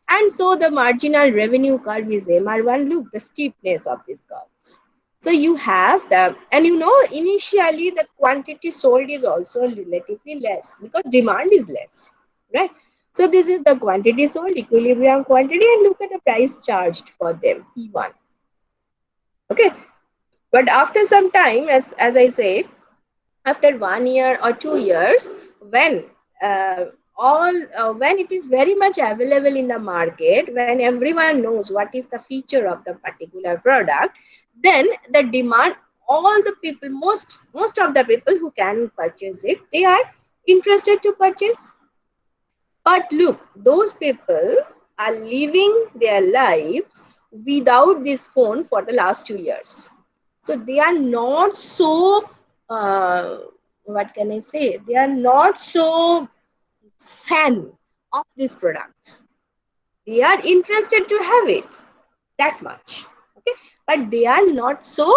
and so the marginal revenue curve is MR1. Look, the steepness of these curves. So you have the, and initially the quantity sold is also relatively less because demand is less, right? So this is the quantity sold, equilibrium quantity, and look at the price charged for them, P1. Okay, but after some time, as I said, after 1 year or 2 years, when when it is very much available in the market, when everyone knows what is the feature of the particular product, then the demand, all the people, most of the people who can purchase it, they are interested to purchase. But look, those people are living their lives without this phone for the last 2 years. So they are not so, what can I say? They are not so fan of this product. They are interested to have it that much. Okay, but they are not so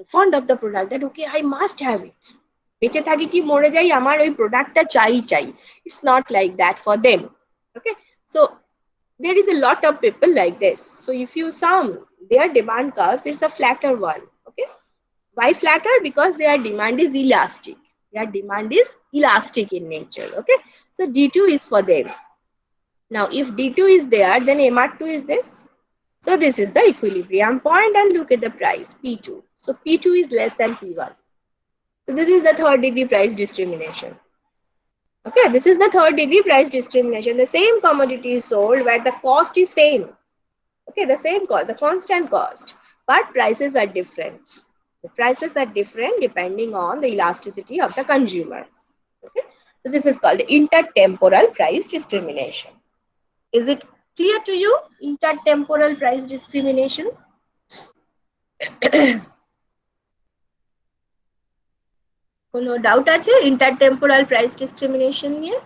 fond of the product that okay, I must have it. বেঁচে থাকি কি মরে যাই আমার ওই প্রোডাক্টটা চাই. It's not like that for them. Okay, so there is a lot of people like this. So if you sum their demand curves, it's a flatter one. Okay, why flatter? Because their demand is elastic. Their demand is elastic in nature. Okay, so D2 is for them. Now if D2 is there, then MR2 is this. So this is the equilibrium point, and look at the price P2. So P2 is less than P1. So this is the third degree price discrimination. Okay, this is the third degree price discrimination. The same commodity is sold where the cost is same. Okay, the same cost, the constant cost, but prices are different. The prices are different depending on the elasticity of the consumer. Okay, so this is called intertemporal price discrimination. Is it clear to you? Intertemporal price discrimination. কোনো doubt আছে ইন্টারটেম্পোরাল price discrimination নিয়ে?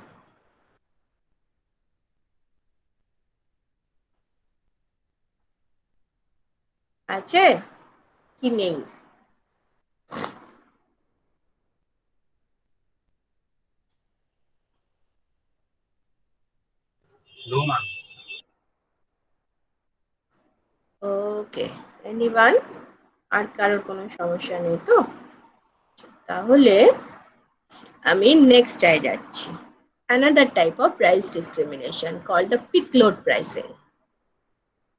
আছে কি নেই? No, ma'am. ওকে, anyone? আর কারোর কোনো সমস্যা নেই তো? তাহলে আমি নেক্সট আই যাচ্ছি। Another type of price discrimination called the peak load pricing.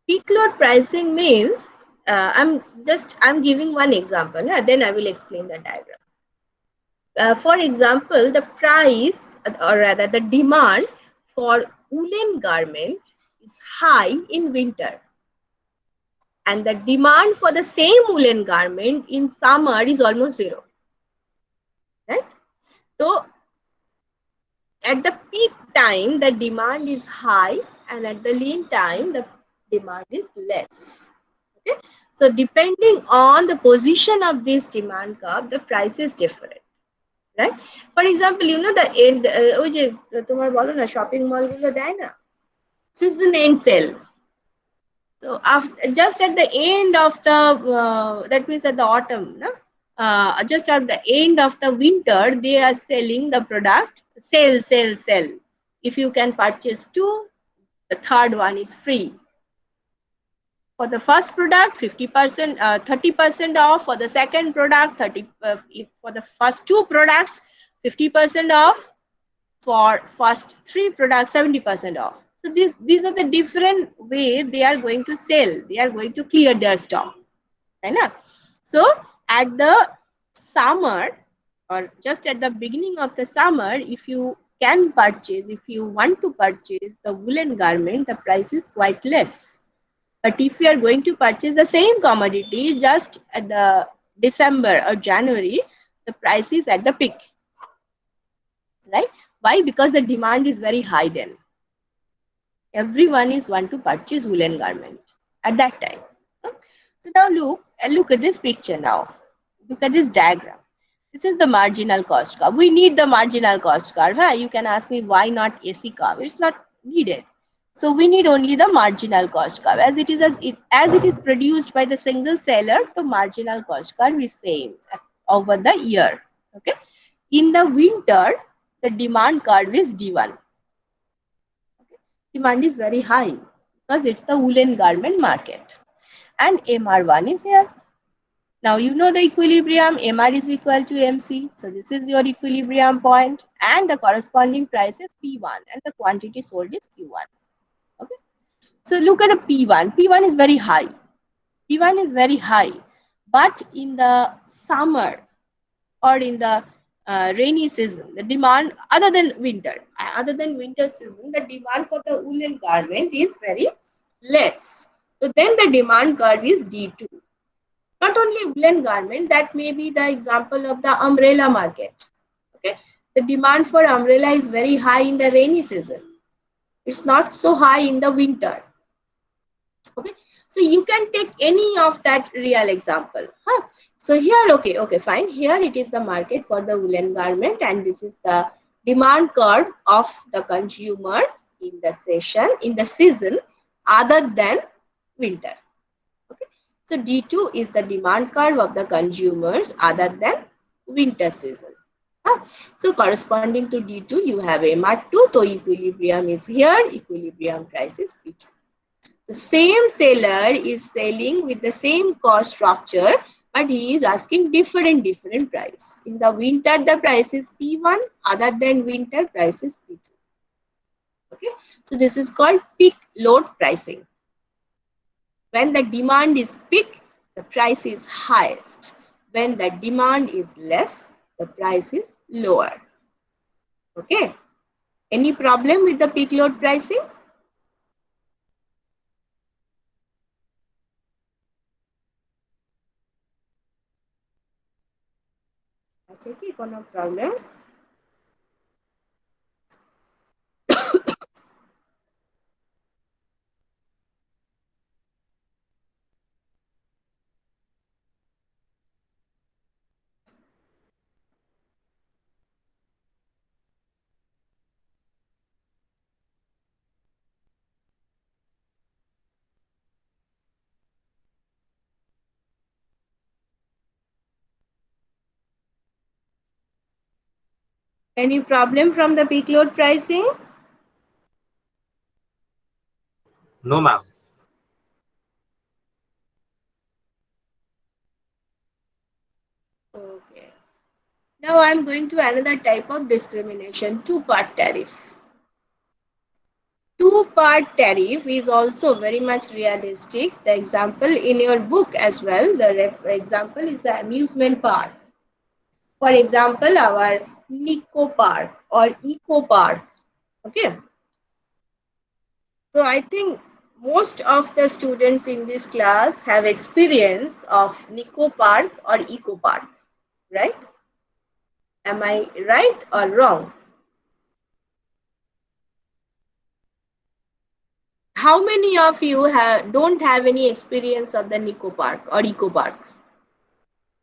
Peak load pricing means I'm giving one example, then I will explain the diagram. For example, the price, or rather the demand for woolen garment is high in winter, and the demand for the same woolen garment in summer is almost zero, right? So at the peak time, the demand is high, and at the lean time, the demand is less. Okay, so depending on the position of this demand curve, the price is different, right? For example, you know the end, ওই যে তোমার বলো না shopping mall গুলো দেয় না, season end sale. So after, just at the end of the that means at the autumn, no? Just at the end of the winter, they are selling the product, sell. If you can purchase two, the third one is free. For the first product, 50%, 30% off. For the second product, 30. For the first two products, 50% off. For first three products, 70% off. So these are the different way they are going to sell. They are going to clear their stock. Right? So at the summer, or just at the beginning of the summer, if you can purchase, if you want to purchase the woolen garment, the price is quite less. But if you are going to purchase the same commodity just at the December or January, the price is at the peak, right? Why? Because the demand is very high then. Everyone is want to purchase woolen garment at that time. So now look at this picture now. Look at this diagram. This is the marginal cost curve. We need the marginal cost curve. Huh? You can ask me why not AC curve? It's not needed. So we need only the marginal cost curve. As it is produced by the single seller, the marginal cost curve is same over the year. Okay. In the winter, the demand curve is D1. Demand is very high because it's the woolen garment market, and MR1 is here. Now you know the equilibrium, MR is equal to MC. So this is your equilibrium point, and the corresponding price is P1, and the quantity sold is Q1. Okay. So look at the P1. P1 is very high. P1 is very high. But in the summer or in the rainy season, the demand, other than winter season, the demand for the woolen garment is very less. So then the demand curve is D2. Not only woolen garment, that may be the example of the umbrella market. Okay, the demand for umbrella is very high in the rainy season. It's not so high in the winter. Okay, so you can take any of that real example. Huh? So here, okay, fine. Here it is the market for the woolen garment, and this is the demand curve of the consumer in the season other than winter. So D2 is the demand curve of the consumers other than winter season. So corresponding to D2, you have MR2. So equilibrium is here. Equilibrium price is P2. The same seller is selling with the same cost structure, but he is asking different price. In the winter, the price is P1. Other than winter, price is P2. Okay. So this is called peak load pricing. When the demand is peak, the price is highest. When the demand is less, the price is lower. Okay. Any problem with the peak load pricing? আছে কি কোনো problem? Any problem from the peak load pricing? No, ma'am. Okay. Now I'm going to another type of discrimination, two-part tariff. Two two-part tariff is also very much realistic. The example in your book as well, the example is the amusement park. For example, our Nico Park or Eco Park. Okay. So I think most of the students in this class have experience of Nico Park or Eco Park, right? Am I right or wrong? How many of you don't have any experience of the Nico Park or Eco Park?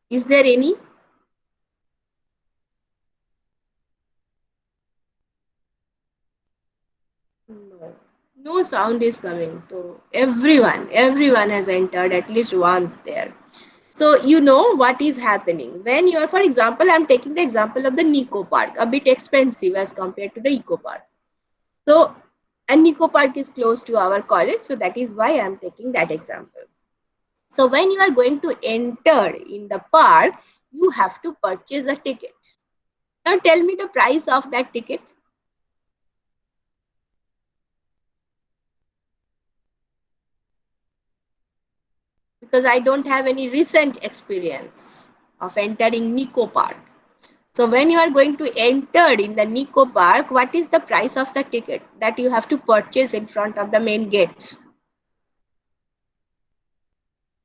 Is there any? No. No sound is coming. So everyone has entered at least once there. So you know what is happening. When you are, for example, I'm taking the example of the Nico Park, a bit expensive as compared to the Eco Park. So, and Nico Park is close to our college, so that is why I'm taking that example. So when you are going to enter in the park, you have to purchase a ticket. Now tell me the price of that ticket. Because I don't have any recent experience of entering Nico Park. So when you are going to enter in the Nico Park, what is the price of the ticket that you have to purchase in front of the main gate?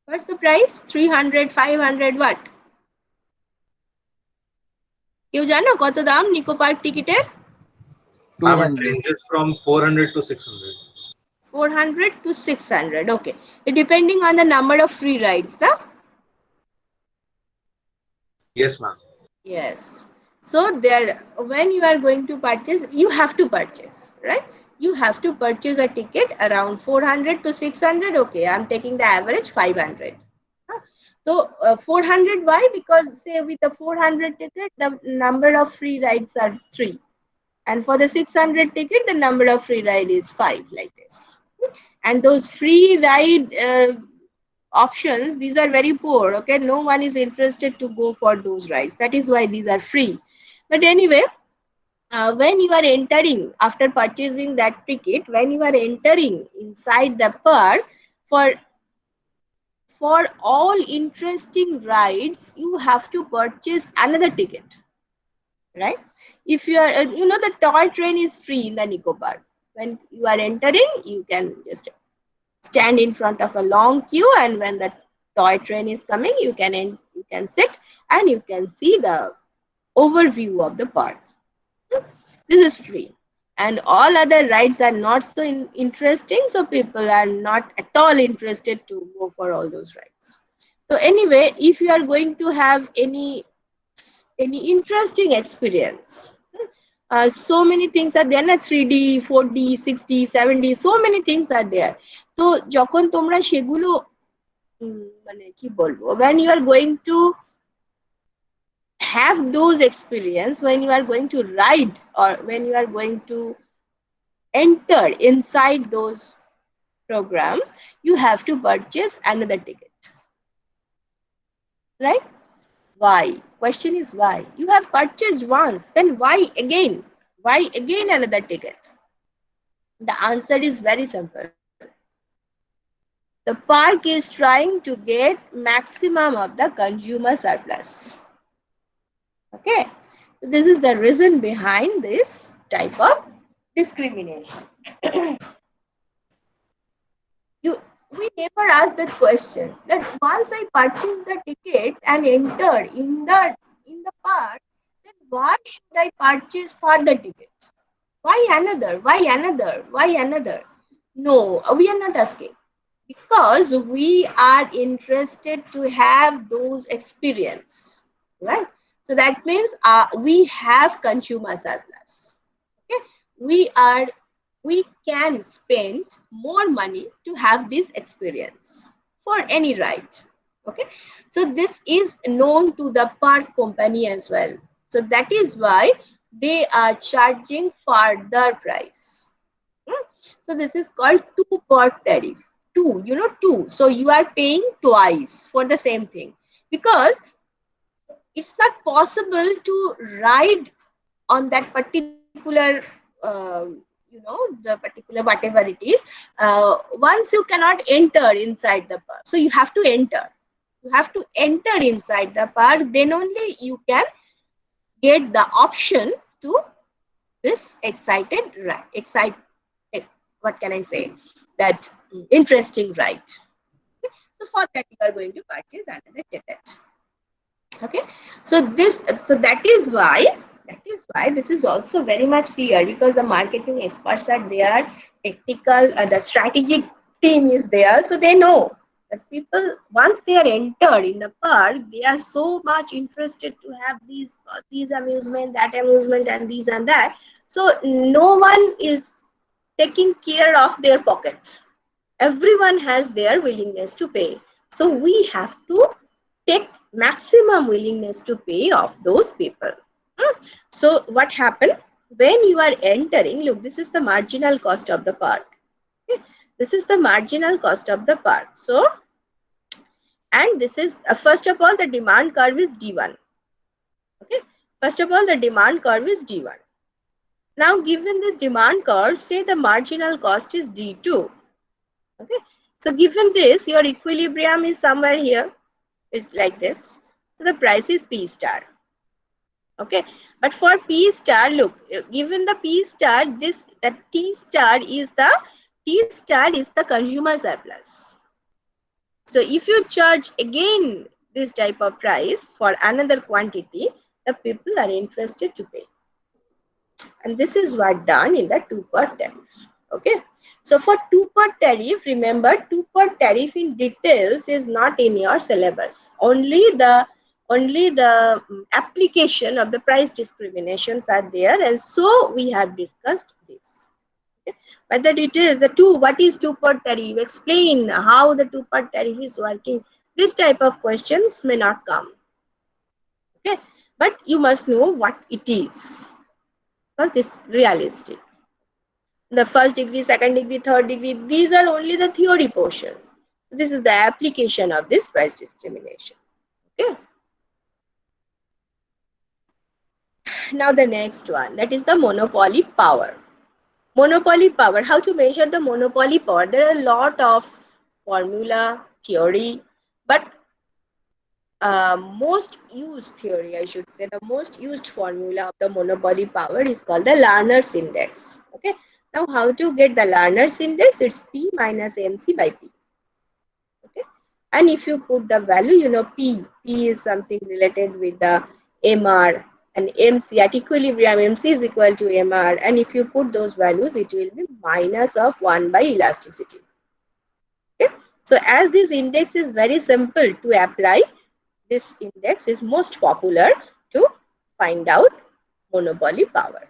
What's the price? 300, 500, what? কেউ জানো কত দাম Nicco park টিকিটের? Ma'am, it 200. ranges from 400 to 600. 400 to 600. Okay. Depending on the number of free rides, the? Yes, ma'am. Yes. So there, when you are going to purchase, you have to purchase, right? You have to purchase a ticket around 400 to 600. Okay, I'm taking the average 500. So 400, why? Because say with the 400 ticket, the number of free rides are 3. And for the 600 ticket, the number of free ride is 5, like this. And those free ride options, these are very poor. Okay, no one is interested to go for those rides. That is why these are free. But anyway, when you are entering, after purchasing that ticket, when you are entering inside the park, for all interesting rides, you have to purchase another ticket, right? If you are, you know, the toy train is free in the Nico Park. When you are entering, you can just stand in front of a long queue, and when the toy train is coming, you can sit and you can see the overview of the park. This is free, and all other rides are not so interesting, so people are not at all interested to go for all those rides. So anyway, if you are going to have any interesting experience, so many things are there, na 3D, 4D, 6D, 7D, so many things are there. তো যখন তোমরা সেগুলো মানে কি বলবো, when you are going to have those experience, when you are going to ride or when you are going to enter inside those programs, you have to purchase another ticket, right? Why? Question is why? You have purchased once, then why again? Why again another ticket? The answer is very simple. The park is trying to get maximum of the consumer surplus. Okay, so this is the reason behind this type of discrimination. We never ask that question that once I purchase the ticket and enter in the park, then why should I purchase further ticket? Why another? Why another? Why another? No, we are not asking. Because we are interested to have those experience, right? So that means we have consumer surplus. Okay, we can spend more money to have this experience for any ride. Okay, so this is known to the park company as well. So that is why they are charging further price. So this is called two-part tariff. Two. So you are paying twice for the same thing, because it's not possible to ride on that particular you know, the particular whatever it is, once you cannot enter inside the par. So you have to enter. You have to enter inside the par, then only you can get the option to this what can I say, that interesting right. So for that you are going to purchase another ticket. Okay, so that is why this is also very much clear, because the marketing experts are there, technical, the strategic team is there, so they know that people, once they are entered in the park, they are so much interested to have these amusement, that amusement, and these and that. So no one is taking care of their pocket. Everyone has their willingness to pay. So we have to take maximum willingness to pay of those people. So what happened when you are entering? Look, this is the marginal cost of the park. Okay? This is the marginal cost of the park. So, and this is first of all the demand curve is D1. Okay, first of all the demand curve is D1. Now, given this demand curve, say the marginal cost is D2. Okay, so given this, your equilibrium is somewhere here. Is like this. So the price is P star. Okay, but for P star, look, given the P star, the T star is the consumer surplus. So if you charge again this type of price for another quantity, the people are interested to pay. And this is what done in the two-part tariff. Okay, so for two-part tariff, remember, two-part tariff in details is not in your syllabus. Only the application of the price discriminations are there, and so we have discussed this. Okay? But the details, what is two-part tariff, explain how the two-part tariff is working. This type of questions may not come. Okay, but you must know what it is, because it's realistic. The first degree, second degree, third degree, these are only the theory portion. This is the application of this price discrimination. Okay. Now the next one, that is the monopoly power. Monopoly power, how to measure the monopoly power? There are a lot of formula, theory, but most used theory, I should say, the most used formula of the monopoly power is called the Lerner's index. Okay. Now, how to get the Lerner's index? It's P minus MC by P. Okay. And if you put the value, you know, P is something related with the MR, and MC at equilibrium, MC is equal to MR. And if you put those values, it will be minus of 1 by elasticity. Okay. So as this index is very simple to apply, this index is most popular to find out monopoly power.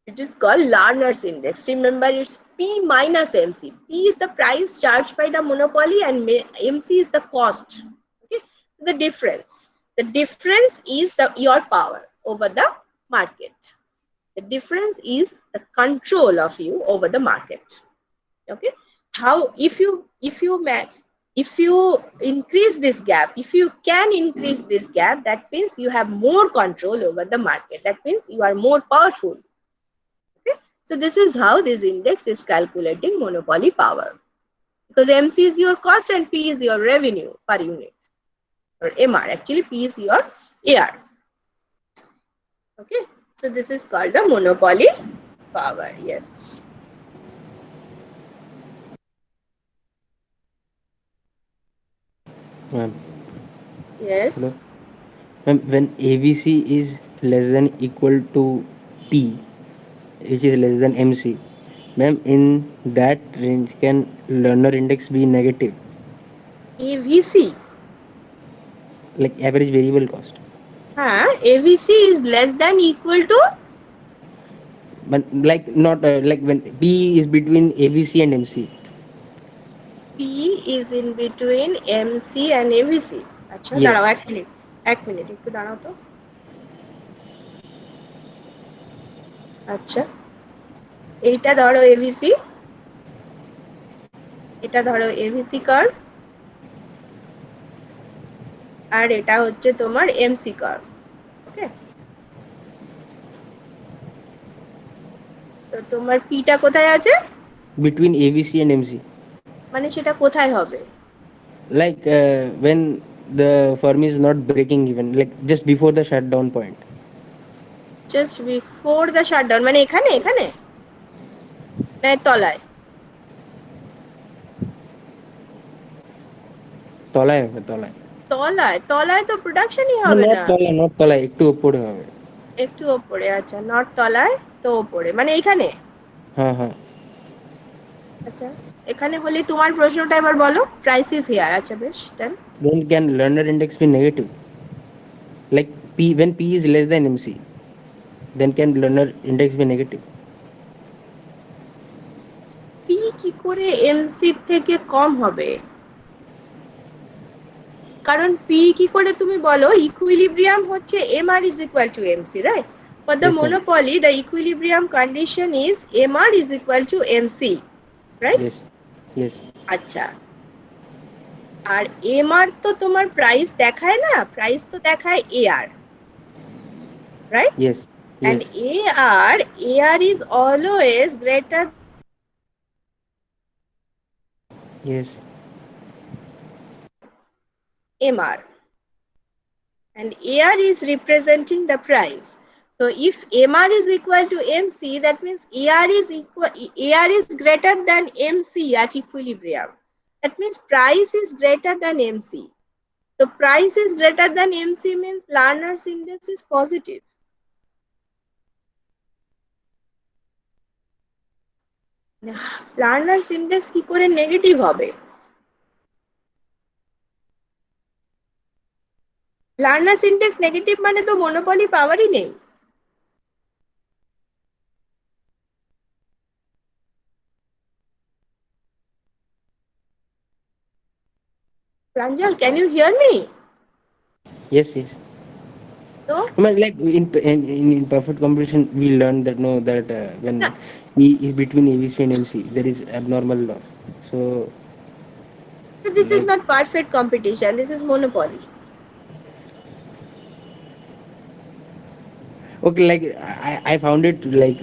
It is called Lerner's index. Remember, it's P minus MC. P is the price charged by the monopoly and MC is the cost. Okay? The difference. The difference is your power over the market. The difference is the control of you over the market. Okay? How, if you increase this gap, if you can increase this gap, that means you have more control over the market. That means you are more powerful. Okay? So this is how this index is calculating monopoly power. Because MC is your cost and P is your revenue per unit. Or MR, actually P is your AR. Okay? So this is called the monopoly power. Yes. Ma'am. Yes. Hello. Ma'am, when AVC is less than equal to P, which is less than MC, ma'am, in that range can learner index be negative, AVC. like average variable cost? AVC is less than equal to? But like not like when P is between AVC and MC. P is in between MC and AVC. আচ্ছা দাঁড়াও Yes. এক minute একটু দাঁড়াও তো। আচ্ছা, এইটা ধরো AVC, এটা ধরো AVC কার্ভ, আর এটা হচ্ছে তোমার MC কার্ভ। ওকে, তো তোমার পিটা কোথায় আছে? between AVC and MC. মানে সেটা কোথায় হবে? Like when the firm is not breaking even, like just before the shutdown point. Just before the shutdown, মানে এখানে এখানে না তলায়? তলায় হবে, তলায়। তলায়? তলায় তো প্রোডাকশনই No, হবে not না। তলায়, not তলায়, একটু উপরে হবে। একটু ওপরে, আচ্ছা নট তলায় তো ওপরে, মানে এইখানে? হ্যাঁ হ্যাঁ। আচ্ছা এখানে হলে তোমার প্রশ্নটা এবার বলো। প্রাইস ইজ হিয়ার, আচ্ছা বেশ, দেন Then can learner index be negative? Like P, when P is less than MC, then can learner index be negative? P কি করে এমসি থেকে কম হবে? কারণ পি কি করে তুমি বলো, ইকুইলিব্রিয়াম হচ্ছে mr is equal to mc, right? For the Yes, ma'am. monopoly, the equilibrium condition is mr is equal to mc, right? Yes, yes, আচ্ছা, আর mr তো তোমার প্রাইস দেখায় না, প্রাইস তো দেখায় ar, right? yes, And yes, ar is always greater yes, mr, and ar is representing the price. So if mr is equal to mc, that means ar is greater than mc at equilibrium. That means price is greater than mc. So price is greater than mc means Lerner's index is positive. Lerner's index কি করে negative হবে? Lerner's index negative মানে তো monopoly পাওয়ারই নেই। Pranjal, can you hear me? yes, yes. No? I mean, like in perfect competition, we learned that no, that when No. E is between AVC and MC, there is abnormal loss. So, So this is like, not perfect competition. This is monopoly. okay, like I found it like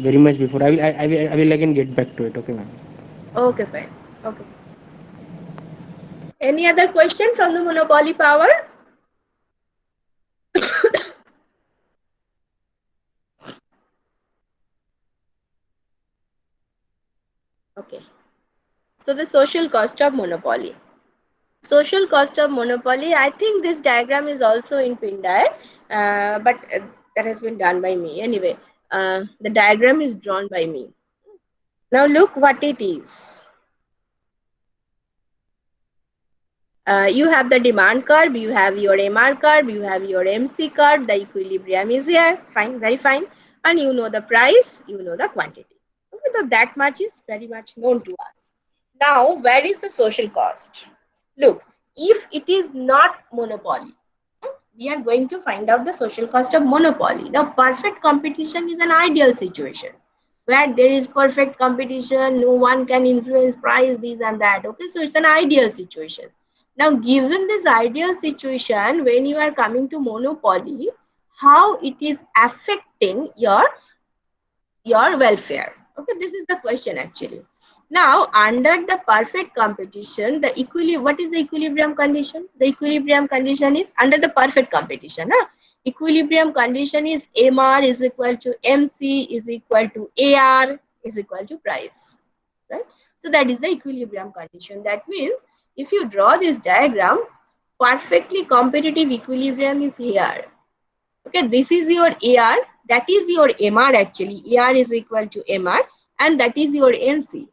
very much before. I will again get back to it. Okay, ma'am. Okay, fine. Okay. Any other question from the monopoly power? Okay. So the social cost of monopoly. Social cost of monopoly. I think this diagram is also in Pindai, but that has been done by me. Anyway, the diagram is drawn by me. Now look what it is. You have the demand curve, you have your MR curve, you have your MC curve, the equilibrium is here, fine, very fine. And you know the price, you know the quantity. Okay, so that much is very much known to us. Now, where is the social cost? Look, if it is not monopoly, we are going to find out the social cost of monopoly. Now, perfect competition is an ideal situation where there is perfect competition, no one can influence price, this and that. Okay, so it's an ideal situation. Now, given this ideal situation, when you are coming to monopoly, how it is affecting your welfare? Okay, this is the question actually. Now, under the perfect competition, the what is the equilibrium condition? The equilibrium condition is under the perfect competition. Equilibrium condition is MR is equal to MC is equal to AR is equal to price, right? So that is the equilibrium condition. That means if you draw this diagram, perfectly competitive equilibrium is here. Okay, this is your AR, that is your MR actually. AR is equal to MR and that is your MC.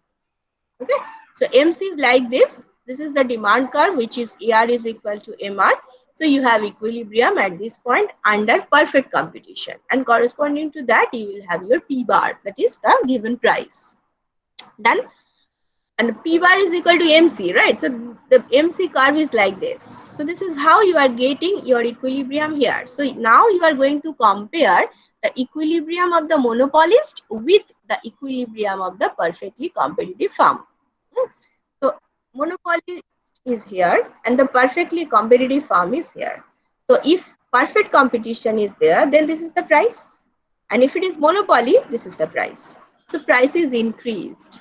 Okay, so MC is like this. This is the demand curve, which is AR is equal to MR. So you have equilibrium at this point under perfect competition, and corresponding to that, you will have your P bar, that is the given price. Done. And P bar is equal to MC, right? So the MC curve is like this. So this is how you are getting your equilibrium here. So now you are going to compare the equilibrium of the monopolist with the equilibrium of the perfectly competitive firm. So monopoly is here and the perfectly competitive firm is here. So if perfect competition is there, then this is the price. And if it is monopoly, this is the price. So price is increased,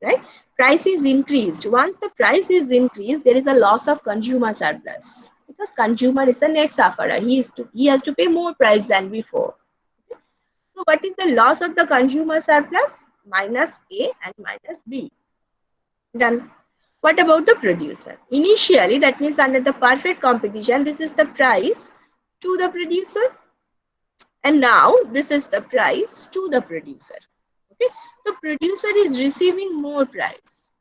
right? Price is increased. Once the price is increased, there is a loss of consumer surplus because consumer is a net sufferer. He has to pay more price than before. So what is the loss of the consumer surplus? Minus A and minus B. Done. What about the producer? Initially, that means under the perfect competition, this is the price to the producer. And now this is the price to the producer. Okay. The producer is receiving more price.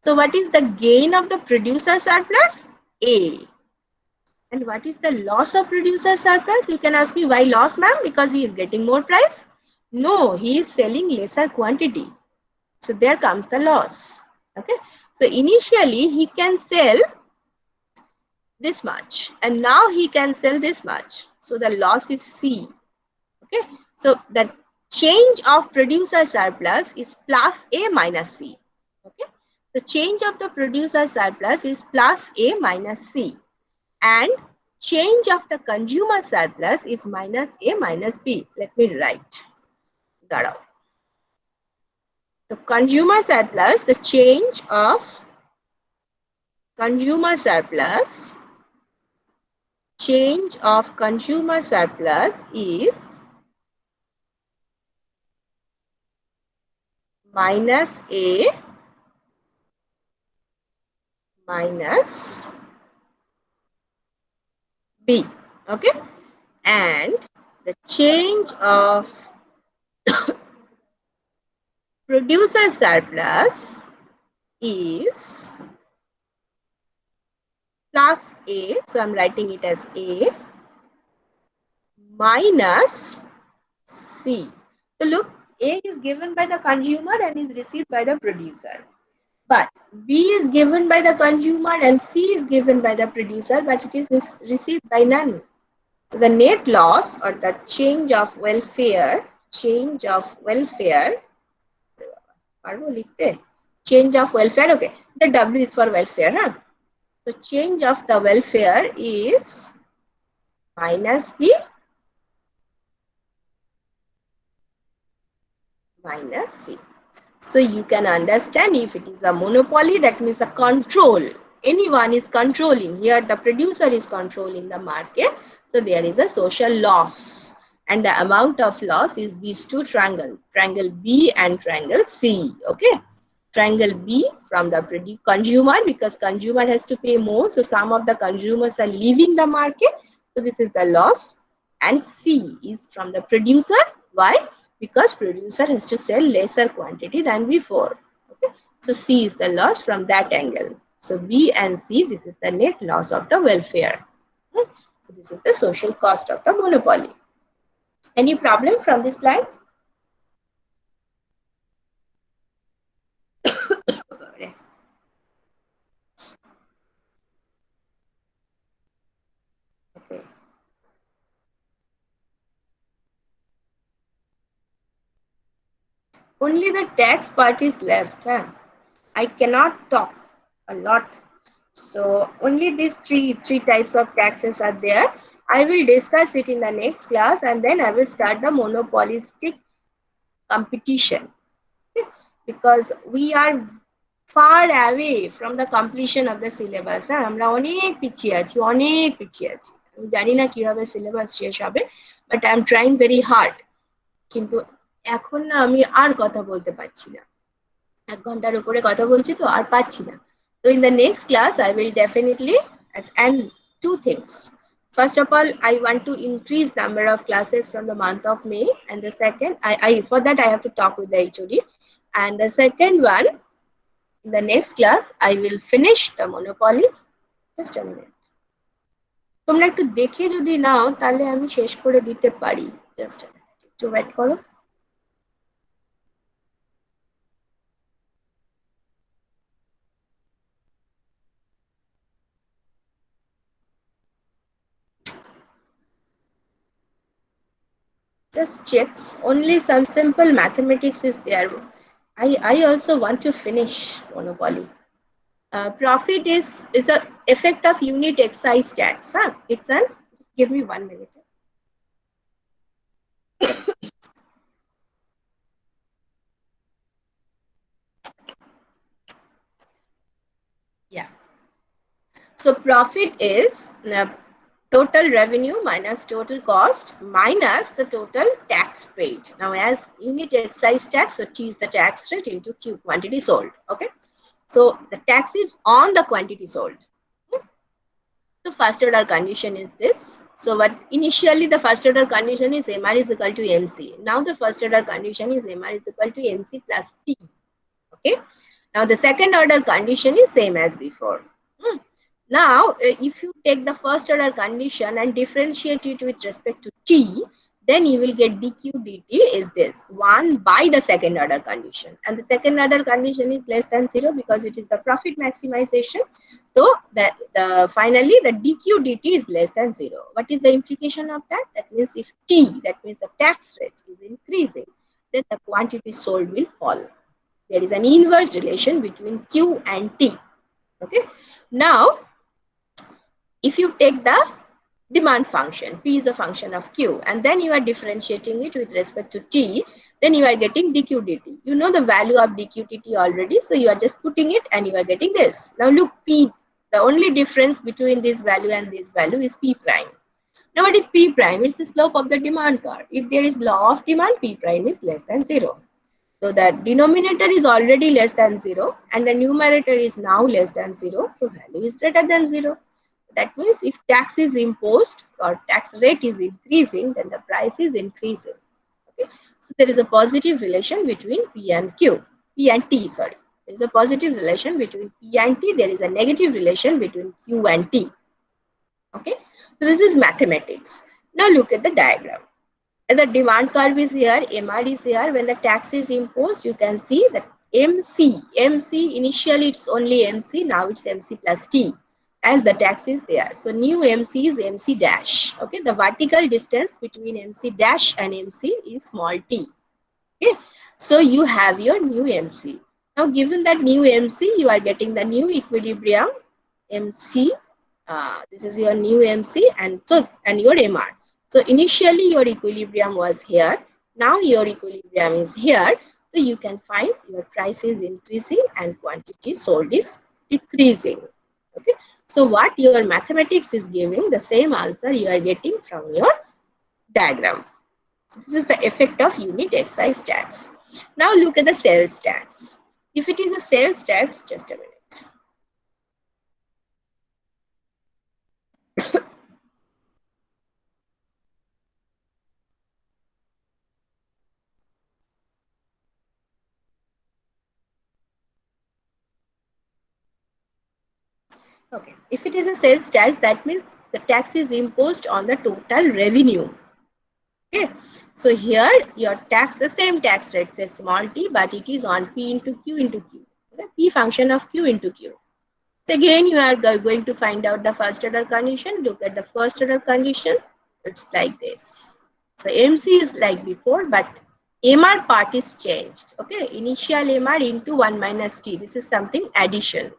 So what is the gain of the producer surplus? A. And what is the loss of producer surplus? You can ask me why loss, ma'am? Because he is getting more price? No, he is selling lesser quantity. So there comes the loss. Okay. So initially he can sell this much and now he can sell this much. So the loss is C. Okay. So the change of producer surplus is plus A minus C. Okay. The change of the producer surplus is plus A minus C. And change of the consumer surplus is minus A minus B. Let me write that out. The consumer surplus, the change of consumer surplus, change of consumer surplus is minus A minus B. Okay. And the change of producer surplus is plus A. So I'm writing it as A minus C. So look, A is given by the consumer and is received by the producer. But B is given by the consumer and C is given by the producer, but it is received by none. So the net loss or the change of welfare, change of welfare, okay. The W is for welfare, huh? So change of the welfare is minus B minus C. So you can understand if it is a monopoly, that means a control. Anyone is controlling. Here the producer is controlling the market. So there is a social loss. And the amount of loss is these two triangles, triangle B and triangle C. Okay. Triangle B from the consumer, because consumer has to pay more. So some of the consumers are leaving the market. So this is the loss. And C is from the producer. Why? Because producer has to sell lesser quantity than before. Okay. So C is the loss from that angle. So B and C, this is the net loss of the welfare. Okay. So this is the social cost of the monopoly. Any problem from this slide? Okay. Only the tax part is left. Huh? I cannot talk a lot. So only these three types of taxes are there. I will discuss it in the next class and then I will start the monopolistic competition. Okay? Because we are far away from the completion of the syllabus. আমরা অনেক পিছিয়ে আছি, অনেক পিছিয়ে আছি। আমি জানি না কিভাবে সিলেবাস শেষ হবে, but I am trying very hard. কিন্তু এখন না আমি আর কথা বলতে পারছি না। 1 ঘন্টার উপরে কথা বলছি তো আর পাচ্ছি না। So in the next class, I will definitely, and two things. First of all, I want to increase number of classes from the month of May. And the second, for that, I have to talk with the HOD. And the second one, in the next class, I will finish the monopoly. Just a minute. তোমরা একটু দেখে যদি নাও তাহলে আমি শেষ করে দিতে পারি। Just a minute. একটু ওয়েট করো। Just checks. Only some simple mathematics is there. I also want to finish monopoly. Profit is a effect of unit excise tax. Huh? It's an, just give me 1 minute. Yeah. So profit is total revenue minus total cost minus the total tax paid. Now as unit excise tax, so T is the tax rate into Q, quantity sold. Okay. So the tax is on the quantity sold. The first order condition is this. So what initially the first order condition is MR is equal to MC. Now the first order condition is MR is equal to MC plus T. Okay. Now the second order condition is same as before. Now, if you take the first order condition and differentiate it with respect to T, then you will get dq dt is this 1 by the second order condition. And the second order condition is less than 0 because it is the profit maximization. So, finally, the dq dt is less than 0. What is the implication of that? That means if T, that means the tax rate is increasing, then the quantity sold will fall. There is an inverse relation between Q and T. Okay. Now, if you take the demand function, P is a function of Q, and then you are differentiating it with respect to T, then you are getting dq dt. You know the value of dq dt already, so you are just putting it and you are getting this. Now look, P, the only difference between this value and this value is P prime. Now what is P prime? It's the slope of the demand curve. If there is law of demand, P prime is less than 0. So the denominator is already less than 0 and the numerator is now less than 0. So value is greater than 0. That means if tax is imposed or tax rate is increasing, then the price is increasing. Okay. So there is a positive relation between P and Q, P and T, sorry. There is a positive relation between P and T. There is a negative relation between Q and T. Okay. So this is mathematics. Now look at the diagram. And the demand curve is here, MR is here. When the tax is imposed, you can see that MC initially it's only MC, now it's MC plus T as the tax is there. So new MC is MC dash. Okay, the vertical distance between MC dash and MC is small t. Okay, so you have your new MC. Now given that new MC, you are getting the new equilibrium MC. This is your new MC and your MR. So initially your equilibrium was here. Now your equilibrium is here. So you can find your price is increasing and quantity sold is decreasing. Okay. So what your mathematics is giving, the same answer you are getting from your diagram. So this is the effect of unit excise tax. Now look at the sales tax. If it is a sales tax, just a minute. Okay, if it is a sales tax, that means the tax is imposed on the total revenue. Okay, so here your tax, the same tax rate says small t, but it is on P into Q into Q. Okay? P function of Q into Q. So again, you are going to find out the first order condition. Look at the first order condition. It's like this. So MC is like before, but MR part is changed. Okay, initial MR into 1 minus T. This is something addition.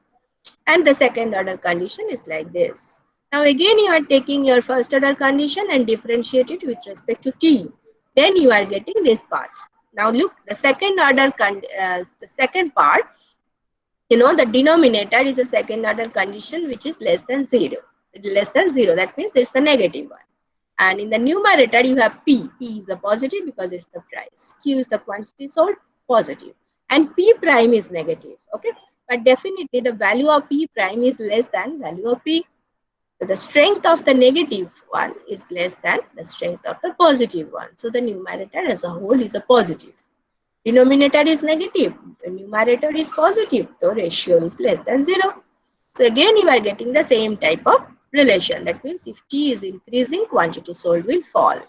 And the second order condition is like this. Now again you are taking your first order condition and differentiate it with respect to T. Then you are getting this part. Now look, the second order, the second part, you know, the denominator is a second order condition which is less than 0. Less than 0, that means it's a negative one. And in the numerator you have P. P is a positive because it's the price. Q is the quantity sold, positive. And P prime is negative. Okay. But definitely the value of P prime is less than value of P. So the strength of the negative one is less than the strength of the positive one. So the numerator as a whole is a positive. Denominator is negative. The numerator is positive. The ratio is less than 0. So again you are getting the same type of relation. That means if T is increasing, quantity sold will fall.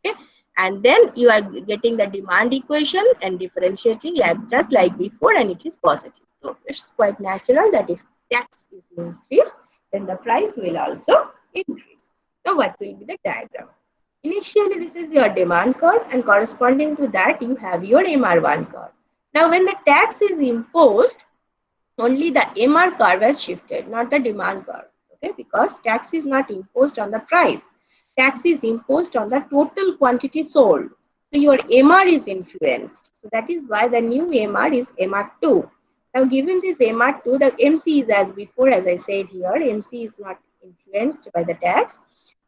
Okay. And then you are getting the demand equation and differentiating just like before, and it is positive. So it's quite natural that if tax is increased, then the price will also increase. Now what will be the diagram? Initially this is your demand curve, and corresponding to that you have your MR1 curve. Now when the tax is imposed, only the MR curve has shifted, not the demand curve. Okay, because tax is not imposed on the price. Tax is imposed on the total quantity sold. So your MR is influenced. So that is why the new MR is MR2. Now, given this MR2, the MC is as before, as I said here, MC is not influenced by the tax.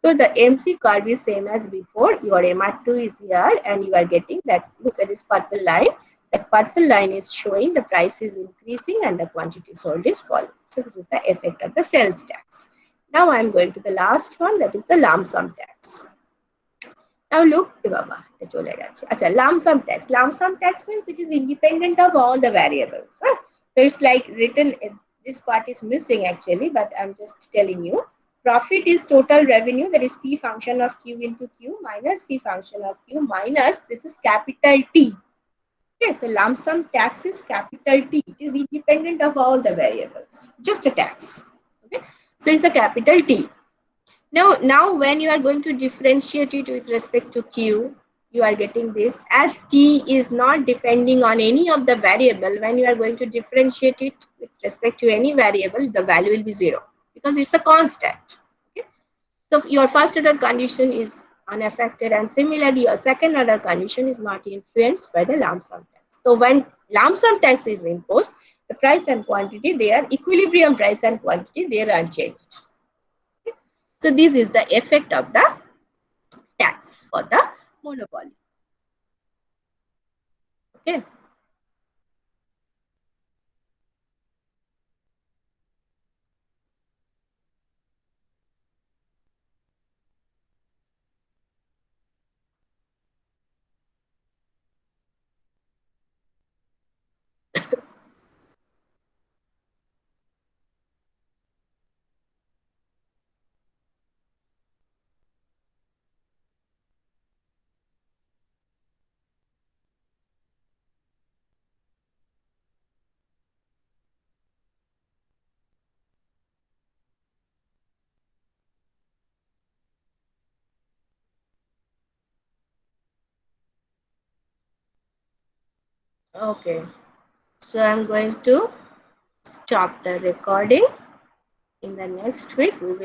So the MC curve is same as before. Your MR2 is here, and you are getting that. Look at this purple line. That purple line is showing the price is increasing and the quantity sold is falling. So this is the effect of the sales tax. Now I am going to the last one, that is the lump sum tax. Now look, lump sum tax. Lump sum tax means it is independent of all the variables. Huh? So it's like written, this part is missing actually, but I'm just telling you. Profit is total revenue, that is P function of Q into Q minus C function of Q minus, this is capital T. Okay, so lump sum tax is capital T. It is independent of all the variables, just a tax. Okay, so it's a capital T. Now when you are going to differentiate it with respect to Q, you are getting this. As T is not depending on any of the variable, when you are going to differentiate it with respect to any variable, the value will be 0 because it's a constant. Okay? So your first order condition is unaffected, and similarly your second order condition is not influenced by the lump sum tax. So when lump sum tax is imposed, the price and quantity, they are equilibrium price and quantity, they are unchanged. So this is the effect of the tax for the monopoly. Okay. Okay. So I'm going to stop the recording. In the next week, we will